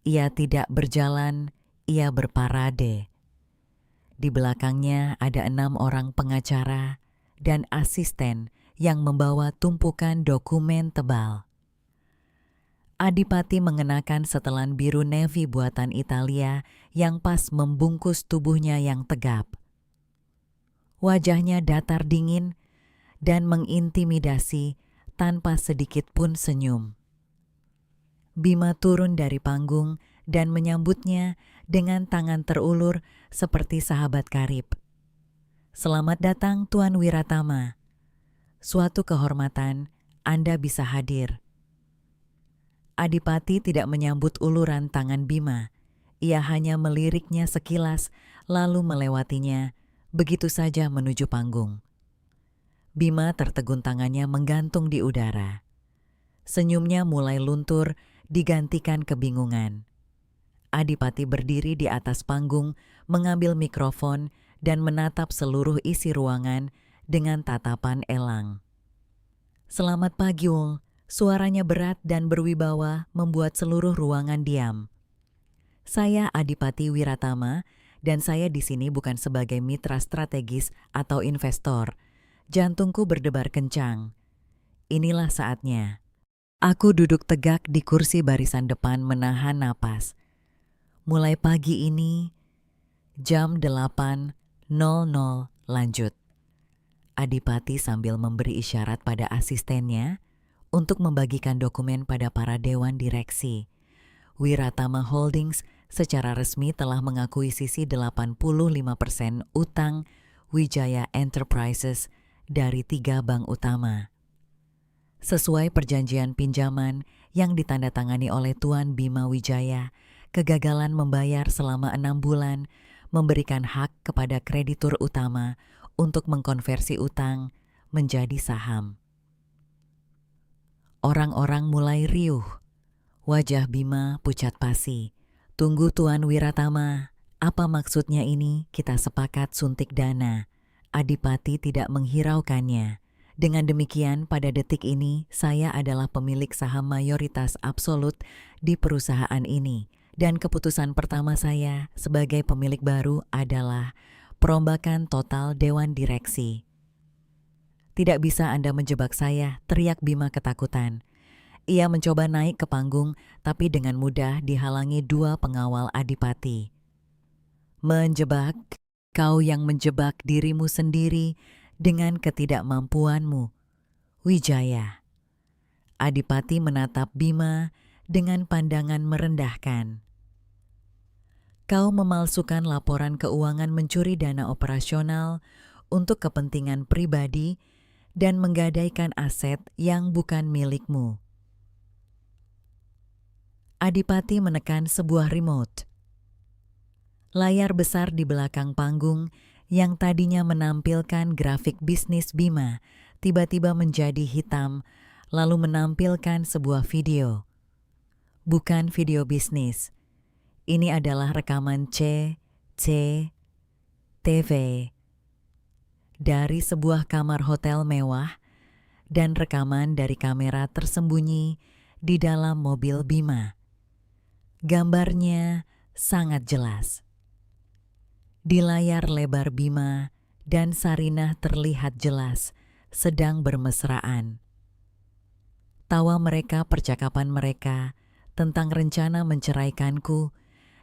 Ia tidak berjalan, ia berparade. Di belakangnya ada 6 orang pengacara dan asisten yang membawa tumpukan dokumen tebal. Adipati mengenakan setelan biru navy buatan Italia yang pas membungkus tubuhnya yang tegap. Wajahnya datar dingin dan mengintimidasi tanpa sedikit pun senyum. Bima turun dari panggung dan menyambutnya dengan tangan terulur seperti sahabat karib. Selamat datang Tuan Wiratama. Suatu kehormatan, Anda bisa hadir. Adipati tidak menyambut uluran tangan Bima. Ia hanya meliriknya sekilas, lalu melewatinya, begitu saja menuju panggung. Bima tertegun, tangannya menggantung di udara. Senyumnya mulai luntur, digantikan kebingungan. Adipati berdiri di atas panggung, mengambil mikrofon dan menatap seluruh isi ruangan dengan tatapan elang. Selamat pagi, Ul. Suaranya berat dan berwibawa membuat seluruh ruangan diam. Saya Adipati Wiratama dan saya di sini bukan sebagai mitra strategis atau investor. Jantungku berdebar kencang. Inilah saatnya. Aku duduk tegak di kursi barisan depan menahan napas. Mulai pagi ini, jam 8.00 lanjut. Adipati sambil memberi isyarat pada asistennya untuk membagikan dokumen pada para dewan direksi. Wiratama Holdings secara resmi telah mengakuisisi 85% utang Wijaya Enterprises dari 3 bank utama. Sesuai perjanjian pinjaman yang ditandatangani oleh Tuan Bima Wijaya, kegagalan membayar selama 6 bulan memberikan hak kepada kreditur utama untuk mengkonversi utang menjadi saham. Orang-orang mulai riuh. Wajah Bima pucat pasi. Tunggu Tuan Wiratama, apa maksudnya ini? Kita sepakat suntik dana. Adipati tidak menghiraukannya. Dengan demikian, pada detik ini saya adalah pemilik saham mayoritas absolut di perusahaan ini. Dan keputusan pertama saya sebagai pemilik baru adalah perombakan total dewan direksi. Tidak bisa Anda menjebak saya, teriak Bima ketakutan. Ia mencoba naik ke panggung, tapi dengan mudah dihalangi 2 pengawal Adipati. Menjebak? Kau yang menjebak dirimu sendiri dengan ketidakmampuanmu, Wijaya. Adipati menatap Bima dengan pandangan merendahkan. Kau memalsukan laporan keuangan, mencuri dana operasional untuk kepentingan pribadi dan menggadaikan aset yang bukan milikmu. Adipati menekan sebuah remote. Layar besar di belakang panggung yang tadinya menampilkan grafik bisnis Bima tiba-tiba menjadi hitam, lalu menampilkan sebuah video. Bukan video bisnis. Ini adalah rekaman CCTV. dari sebuah kamar hotel mewah dan rekaman dari kamera tersembunyi di dalam mobil Bima. Gambarnya sangat jelas. Di layar lebar Bima dan Sarinah terlihat jelas sedang bermesraan. Tawa mereka, percakapan mereka tentang rencana menceraikanku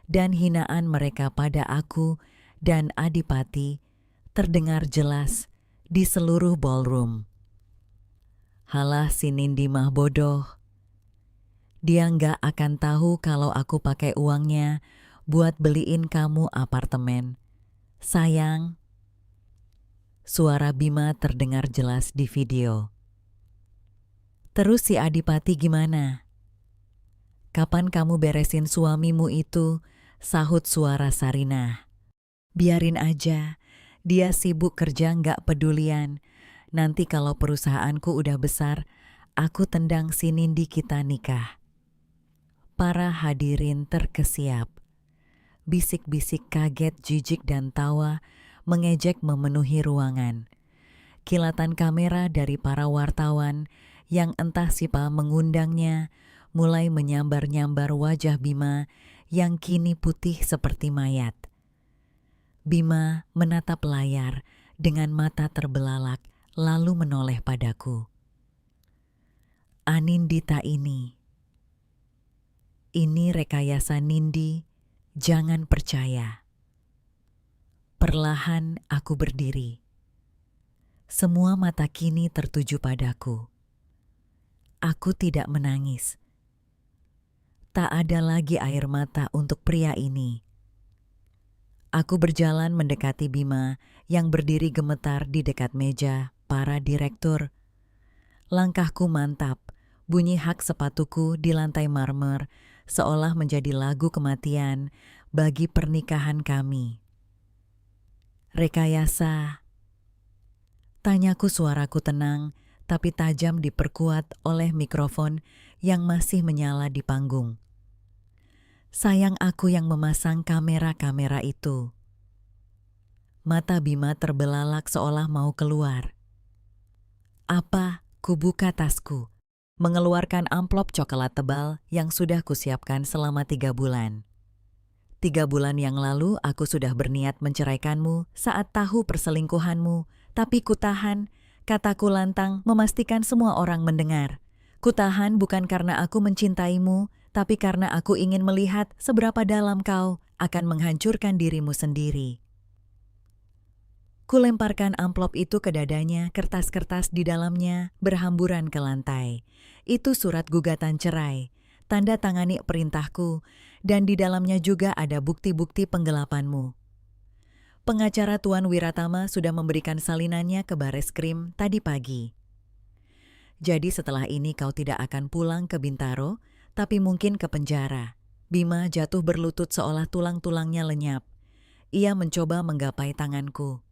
dan hinaan mereka pada aku dan Adipati terdengar jelas di seluruh ballroom. Halah, si Nindi mah bodoh. Dia nggak akan tahu kalau aku pakai uangnya buat beliin kamu apartemen. Sayang. Suara Bima terdengar jelas di video. Terus si Adipati gimana? Kapan kamu beresin suamimu itu? Sahut suara Sarinah. Biarin aja, dia sibuk kerja nggak pedulian. Nanti kalau perusahaanku udah besar, aku tendang si Nindi, kita nikah. Para hadirin terkesiap. Bisik-bisik kaget, jijik dan tawa mengejek memenuhi ruangan. Kilatan kamera dari para wartawan yang entah siapa mengundangnya mulai menyambar-nyambar wajah Bima yang kini putih seperti mayat. Bima menatap layar dengan mata terbelalak lalu menoleh padaku. Anindita ini rekayasa Nindi, jangan percaya. Perlahan aku berdiri. Semua mata kini tertuju padaku. Aku tidak menangis. Tak ada lagi air mata untuk pria ini. Aku berjalan mendekati Bima yang berdiri gemetar di dekat meja para direktur. Langkahku mantap, bunyi hak sepatuku di lantai marmer seolah menjadi lagu kematian bagi pernikahan kami. Rekayasa. Tanyaku, suaraku tenang tapi tajam diperkuat oleh mikrofon yang masih menyala di panggung. Sayang aku yang memasang kamera-kamera itu. Mata Bima terbelalak seolah mau keluar. Apa? Ku buka tasku, mengeluarkan amplop coklat tebal yang sudah kusiapkan selama 3 bulan. 3 bulan yang lalu aku sudah berniat menceraikanmu saat tahu perselingkuhanmu, tapi kutahan, kataku lantang memastikan semua orang mendengar. Kutahan bukan karena aku mencintaimu, tapi karena aku ingin melihat seberapa dalam kau akan menghancurkan dirimu sendiri. Kulemparkan amplop itu ke dadanya, kertas-kertas di dalamnya berhamburan ke lantai. Itu surat gugatan cerai, tanda tangani perintahku, dan di dalamnya juga ada bukti-bukti penggelapanmu. Pengacara Tuan Wiratama sudah memberikan salinannya ke Bareskrim tadi pagi. Jadi setelah ini kau tidak akan pulang ke Bintaro, tapi mungkin ke penjara. Bima jatuh berlutut seolah tulang-tulangnya lenyap. Ia mencoba menggapai tanganku.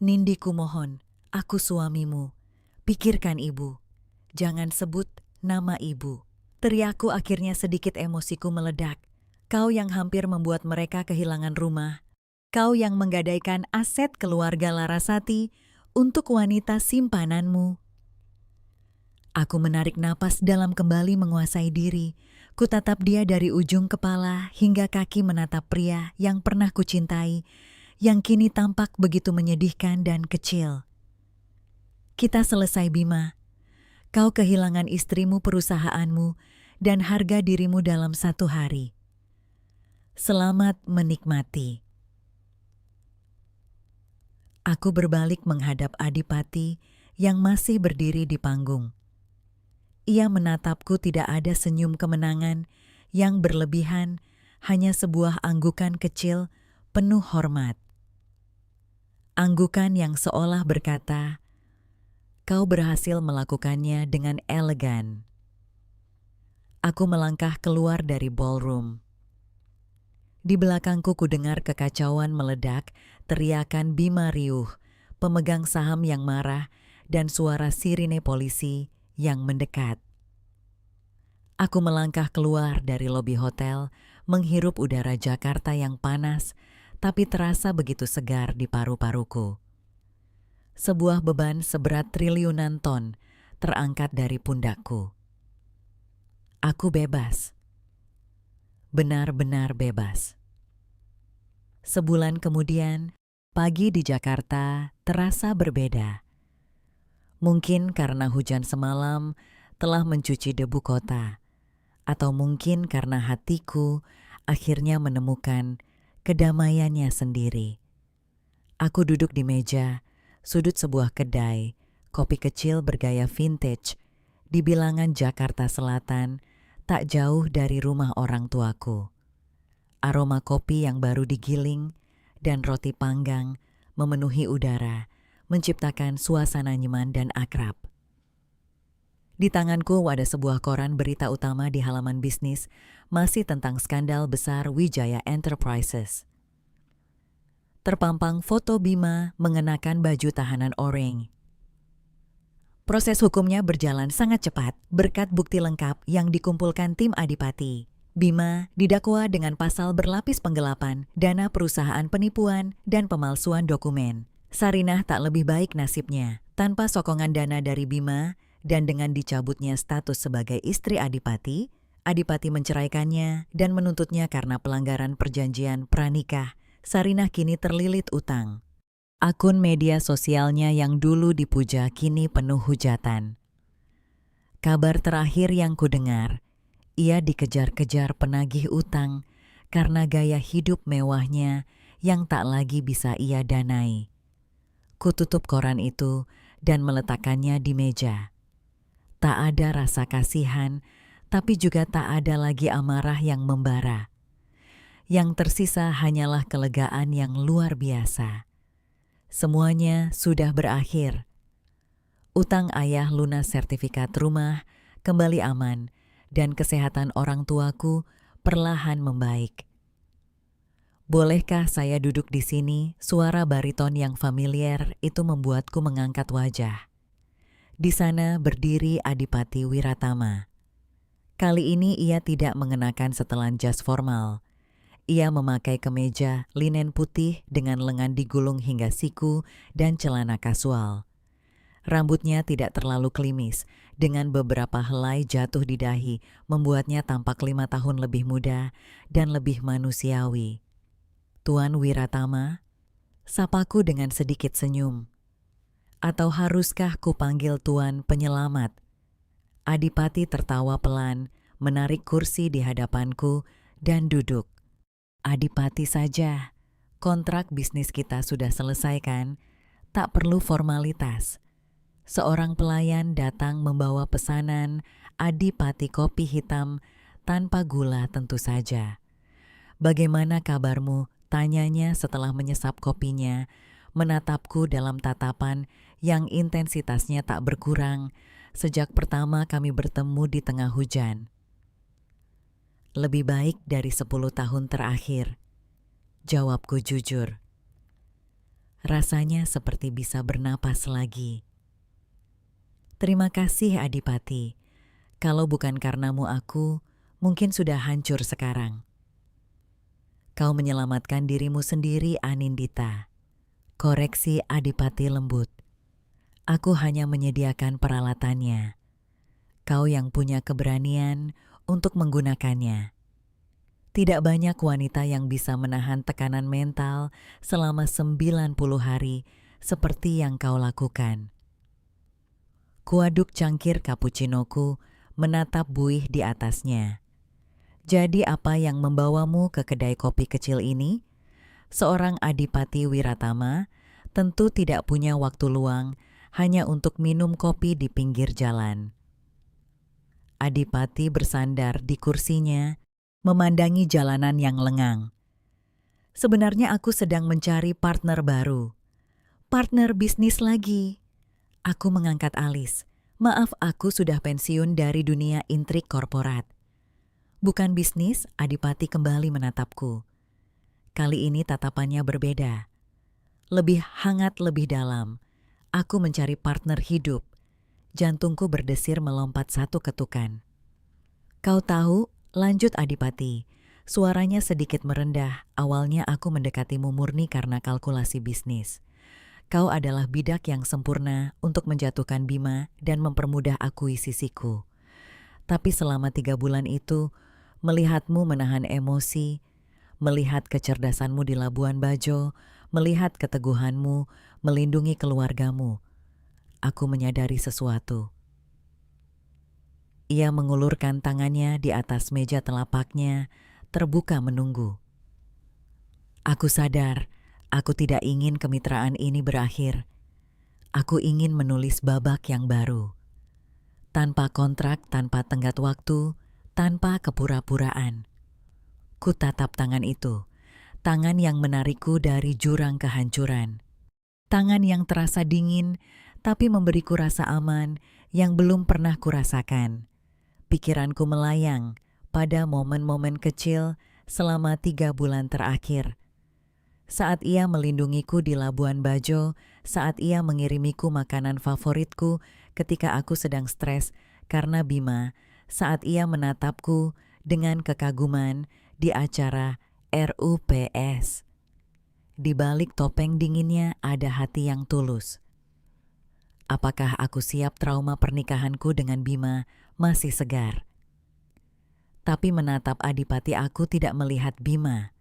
Nindi, ku mohon, aku suamimu. Pikirkan ibu. Jangan sebut nama ibu. Teriakku, akhirnya sedikit emosiku meledak. Kau yang hampir membuat mereka kehilangan rumah. Kau yang menggadaikan aset keluarga Larasati untuk wanita simpananmu. Aku menarik napas dalam, kembali menguasai diri. Kutatap dia dari ujung kepala hingga kaki, menatap pria yang pernah kucintai, yang kini tampak begitu menyedihkan dan kecil. Kita selesai, Bima. Kau kehilangan istrimu, perusahaanmu, dan harga dirimu dalam 1 hari. Selamat menikmati. Aku berbalik menghadap Adipati yang masih berdiri di panggung. Ia menatapku, tidak ada senyum kemenangan yang berlebihan, hanya sebuah anggukan kecil penuh hormat. Anggukan yang seolah berkata, kau berhasil melakukannya dengan elegan. Aku melangkah keluar dari ballroom. Di belakangku kudengar kekacauan meledak, teriakan Bima riuh, pemegang saham yang marah, dan suara sirine polisi yang mendekat. Aku melangkah keluar dari lobi hotel, menghirup udara Jakarta yang panas, tapi terasa begitu segar di paru-paruku. Sebuah beban seberat triliunan ton terangkat dari pundakku. Aku bebas. Benar-benar bebas. Sebulan kemudian, pagi di Jakarta terasa berbeda. Mungkin karena hujan semalam telah mencuci debu kota, atau mungkin karena hatiku akhirnya menemukan kedamaiannya sendiri. Aku duduk di meja, sudut sebuah kedai, kopi kecil bergaya vintage, di bilangan Jakarta Selatan, tak jauh dari rumah orang tuaku. Aroma kopi yang baru digiling dan roti panggang memenuhi udara, menciptakan suasana nyaman dan akrab. Di tanganku ada sebuah koran berita utama di halaman bisnis, masih tentang skandal besar Wijaya Enterprises. Terpampang foto Bima mengenakan baju tahanan oranye. Proses hukumnya berjalan sangat cepat berkat bukti lengkap yang dikumpulkan tim Adipati. Bima didakwa dengan pasal berlapis penggelapan, dana perusahaan penipuan, dan pemalsuan dokumen. Sarinah tak lebih baik nasibnya. Tanpa sokongan dana dari Bima dan dengan dicabutnya status sebagai istri Adipati, Adipati menceraikannya dan menuntutnya karena pelanggaran perjanjian pranikah. Sarinah kini terlilit utang. Akun media sosialnya yang dulu dipuja kini penuh hujatan. Kabar terakhir yang kudengar, ia dikejar-kejar penagih utang karena gaya hidup mewahnya yang tak lagi bisa ia danai. Kututup koran itu dan meletakkannya di meja. Tak ada rasa kasihan, tapi juga tak ada lagi amarah yang membara. Yang tersisa hanyalah kelegaan yang luar biasa. Semuanya sudah berakhir. Utang ayah lunas, sertifikat rumah kembali aman, dan kesehatan orang tuaku perlahan membaik. Bolehkah saya duduk di sini? Suara bariton yang familiar itu membuatku mengangkat wajah. Di sana berdiri Adipati Wiratama. Kali ini ia tidak mengenakan setelan jas formal. Ia memakai kemeja linen putih dengan lengan digulung hingga siku dan celana kasual. Rambutnya tidak terlalu klimis, dengan beberapa helai jatuh di dahi, membuatnya tampak 5 tahun lebih muda dan lebih manusiawi. Tuan Wiratama, sapaku dengan sedikit senyum. Atau haruskah kupanggil Tuan Penyelamat? Adipati tertawa pelan, menarik kursi di hadapanku dan duduk. Adipati saja, kontrak bisnis kita sudah selesai kan? Tak perlu formalitas. Seorang pelayan datang membawa pesanan Adipati kopi hitam tanpa gula tentu saja. Bagaimana kabarmu? Tanyanya setelah menyesap kopinya, menatapku dalam tatapan yang intensitasnya tak berkurang sejak pertama kami bertemu di tengah hujan. Lebih baik dari 10 tahun terakhir, jawabku jujur. Rasanya seperti bisa bernapas lagi. Terima kasih Adipati, kalau bukan karenamu aku mungkin sudah hancur sekarang. Kau menyelamatkan dirimu sendiri, Anindita. Koreksi Adipati lembut. Aku hanya menyediakan peralatannya. Kau yang punya keberanian untuk menggunakannya. Tidak banyak wanita yang bisa menahan tekanan mental selama 90 hari seperti yang kau lakukan. Kuaduk cangkir cappuccinoku menatap buih di atasnya. Jadi apa yang membawamu ke kedai kopi kecil ini? Seorang Adipati Wiratama tentu tidak punya waktu luang hanya untuk minum kopi di pinggir jalan. Adipati bersandar di kursinya, memandangi jalanan yang lengang. Sebenarnya aku sedang mencari partner baru. Partner bisnis lagi. Aku mengangkat alis. Maaf, aku sudah pensiun dari dunia intrik korporat. Bukan bisnis, Adipati kembali menatapku. Kali ini tatapannya berbeda. Lebih hangat, lebih dalam. Aku mencari partner hidup. Jantungku berdesir melompat satu ketukan. Kau tahu, lanjut Adipati. Suaranya sedikit merendah. Awalnya aku mendekatimu murni karena kalkulasi bisnis. Kau adalah bidak yang sempurna untuk menjatuhkan Bima dan mempermudah akuisisiku. Tapi selama 3 bulan itu, melihatmu menahan emosi, melihat kecerdasanmu di Labuan Bajo, melihat keteguhanmu melindungi keluargamu, aku menyadari sesuatu. Ia mengulurkan tangannya di atas meja telapaknya, terbuka menunggu. Aku sadar, aku tidak ingin kemitraan ini berakhir. Aku ingin menulis babak yang baru. Tanpa kontrak, tanpa tenggat waktu, tanpa kepura-puraan. Ku tatap tangan itu, tangan yang menarikku dari jurang kehancuran. Tangan yang terasa dingin, tapi memberiku rasa aman yang belum pernah kurasakan. Pikiranku melayang pada momen-momen kecil selama 3 bulan terakhir. Saat ia melindungiku di Labuan Bajo, saat ia mengirimiku makanan favoritku ketika aku sedang stres karena Bima, saat ia menatapku dengan kekaguman di acara RUPS. Di balik topeng dinginnya ada hati yang tulus. Apakah aku siap trauma pernikahanku dengan Bima masih segar? Tapi menatap Adipati aku tidak melihat Bima.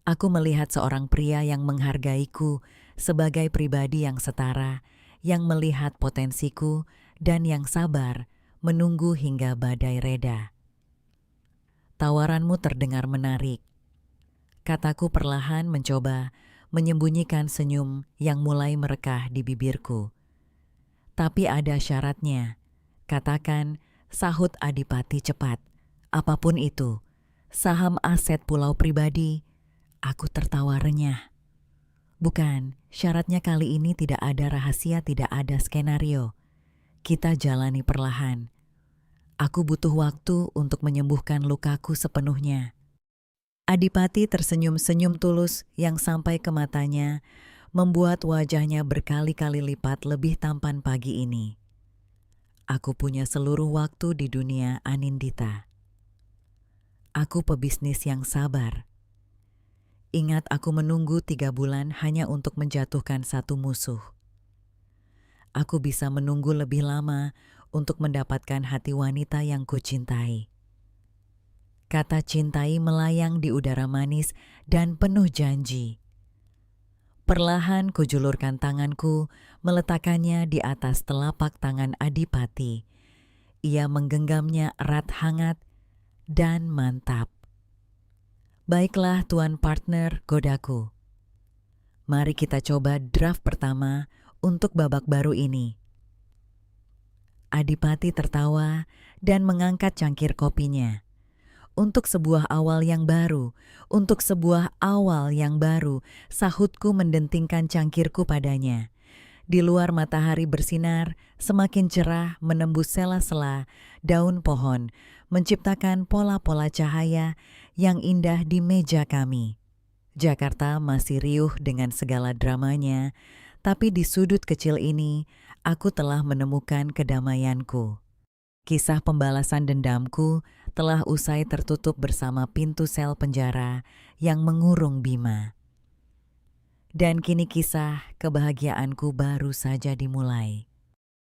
Aku melihat seorang pria yang menghargaiku sebagai pribadi yang setara, yang melihat potensiku dan yang sabar menunggu hingga badai reda. Tawaranmu terdengar menarik. Kataku perlahan mencoba menyembunyikan senyum yang mulai merekah di bibirku. Tapi ada syaratnya. Katakan, sahut Adipati cepat. Apapun itu, saham aset pulau pribadi. Aku tertawa renyah. Bukan, syaratnya kali ini tidak ada rahasia, tidak ada skenario. Kita jalani perlahan. Aku butuh waktu untuk menyembuhkan lukaku sepenuhnya. Adipati tersenyum-senyum tulus yang sampai ke matanya, membuat wajahnya berkali-kali lipat lebih tampan pagi ini. Aku punya seluruh waktu di dunia Anindita. Aku pebisnis yang sabar. Ingat, aku menunggu 3 bulan hanya untuk menjatuhkan satu musuh. Aku bisa menunggu lebih lama untuk mendapatkan hati wanita yang kucintai. Kata cintai melayang di udara manis dan penuh janji. Perlahan kujulurkan tanganku, meletakkannya di atas telapak tangan Adipati. Ia menggenggamnya erat hangat dan mantap. Baiklah tuan partner, godaku. Mari kita coba draft pertama untuk babak baru ini. Adipati tertawa dan mengangkat cangkir kopinya. Untuk sebuah awal yang baru, untuk sebuah awal yang baru, sahutku mendentingkan cangkirku padanya. Di luar matahari bersinar, semakin cerah menembus sela-sela daun pohon, menciptakan pola-pola cahaya yang indah di meja kami. Jakarta masih riuh dengan segala dramanya, tapi di sudut kecil ini, aku telah menemukan kedamaianku. Kisah pembalasan dendamku telah usai tertutup bersama pintu sel penjara yang mengurung Bima. Dan kini kisah kebahagiaanku baru saja dimulai.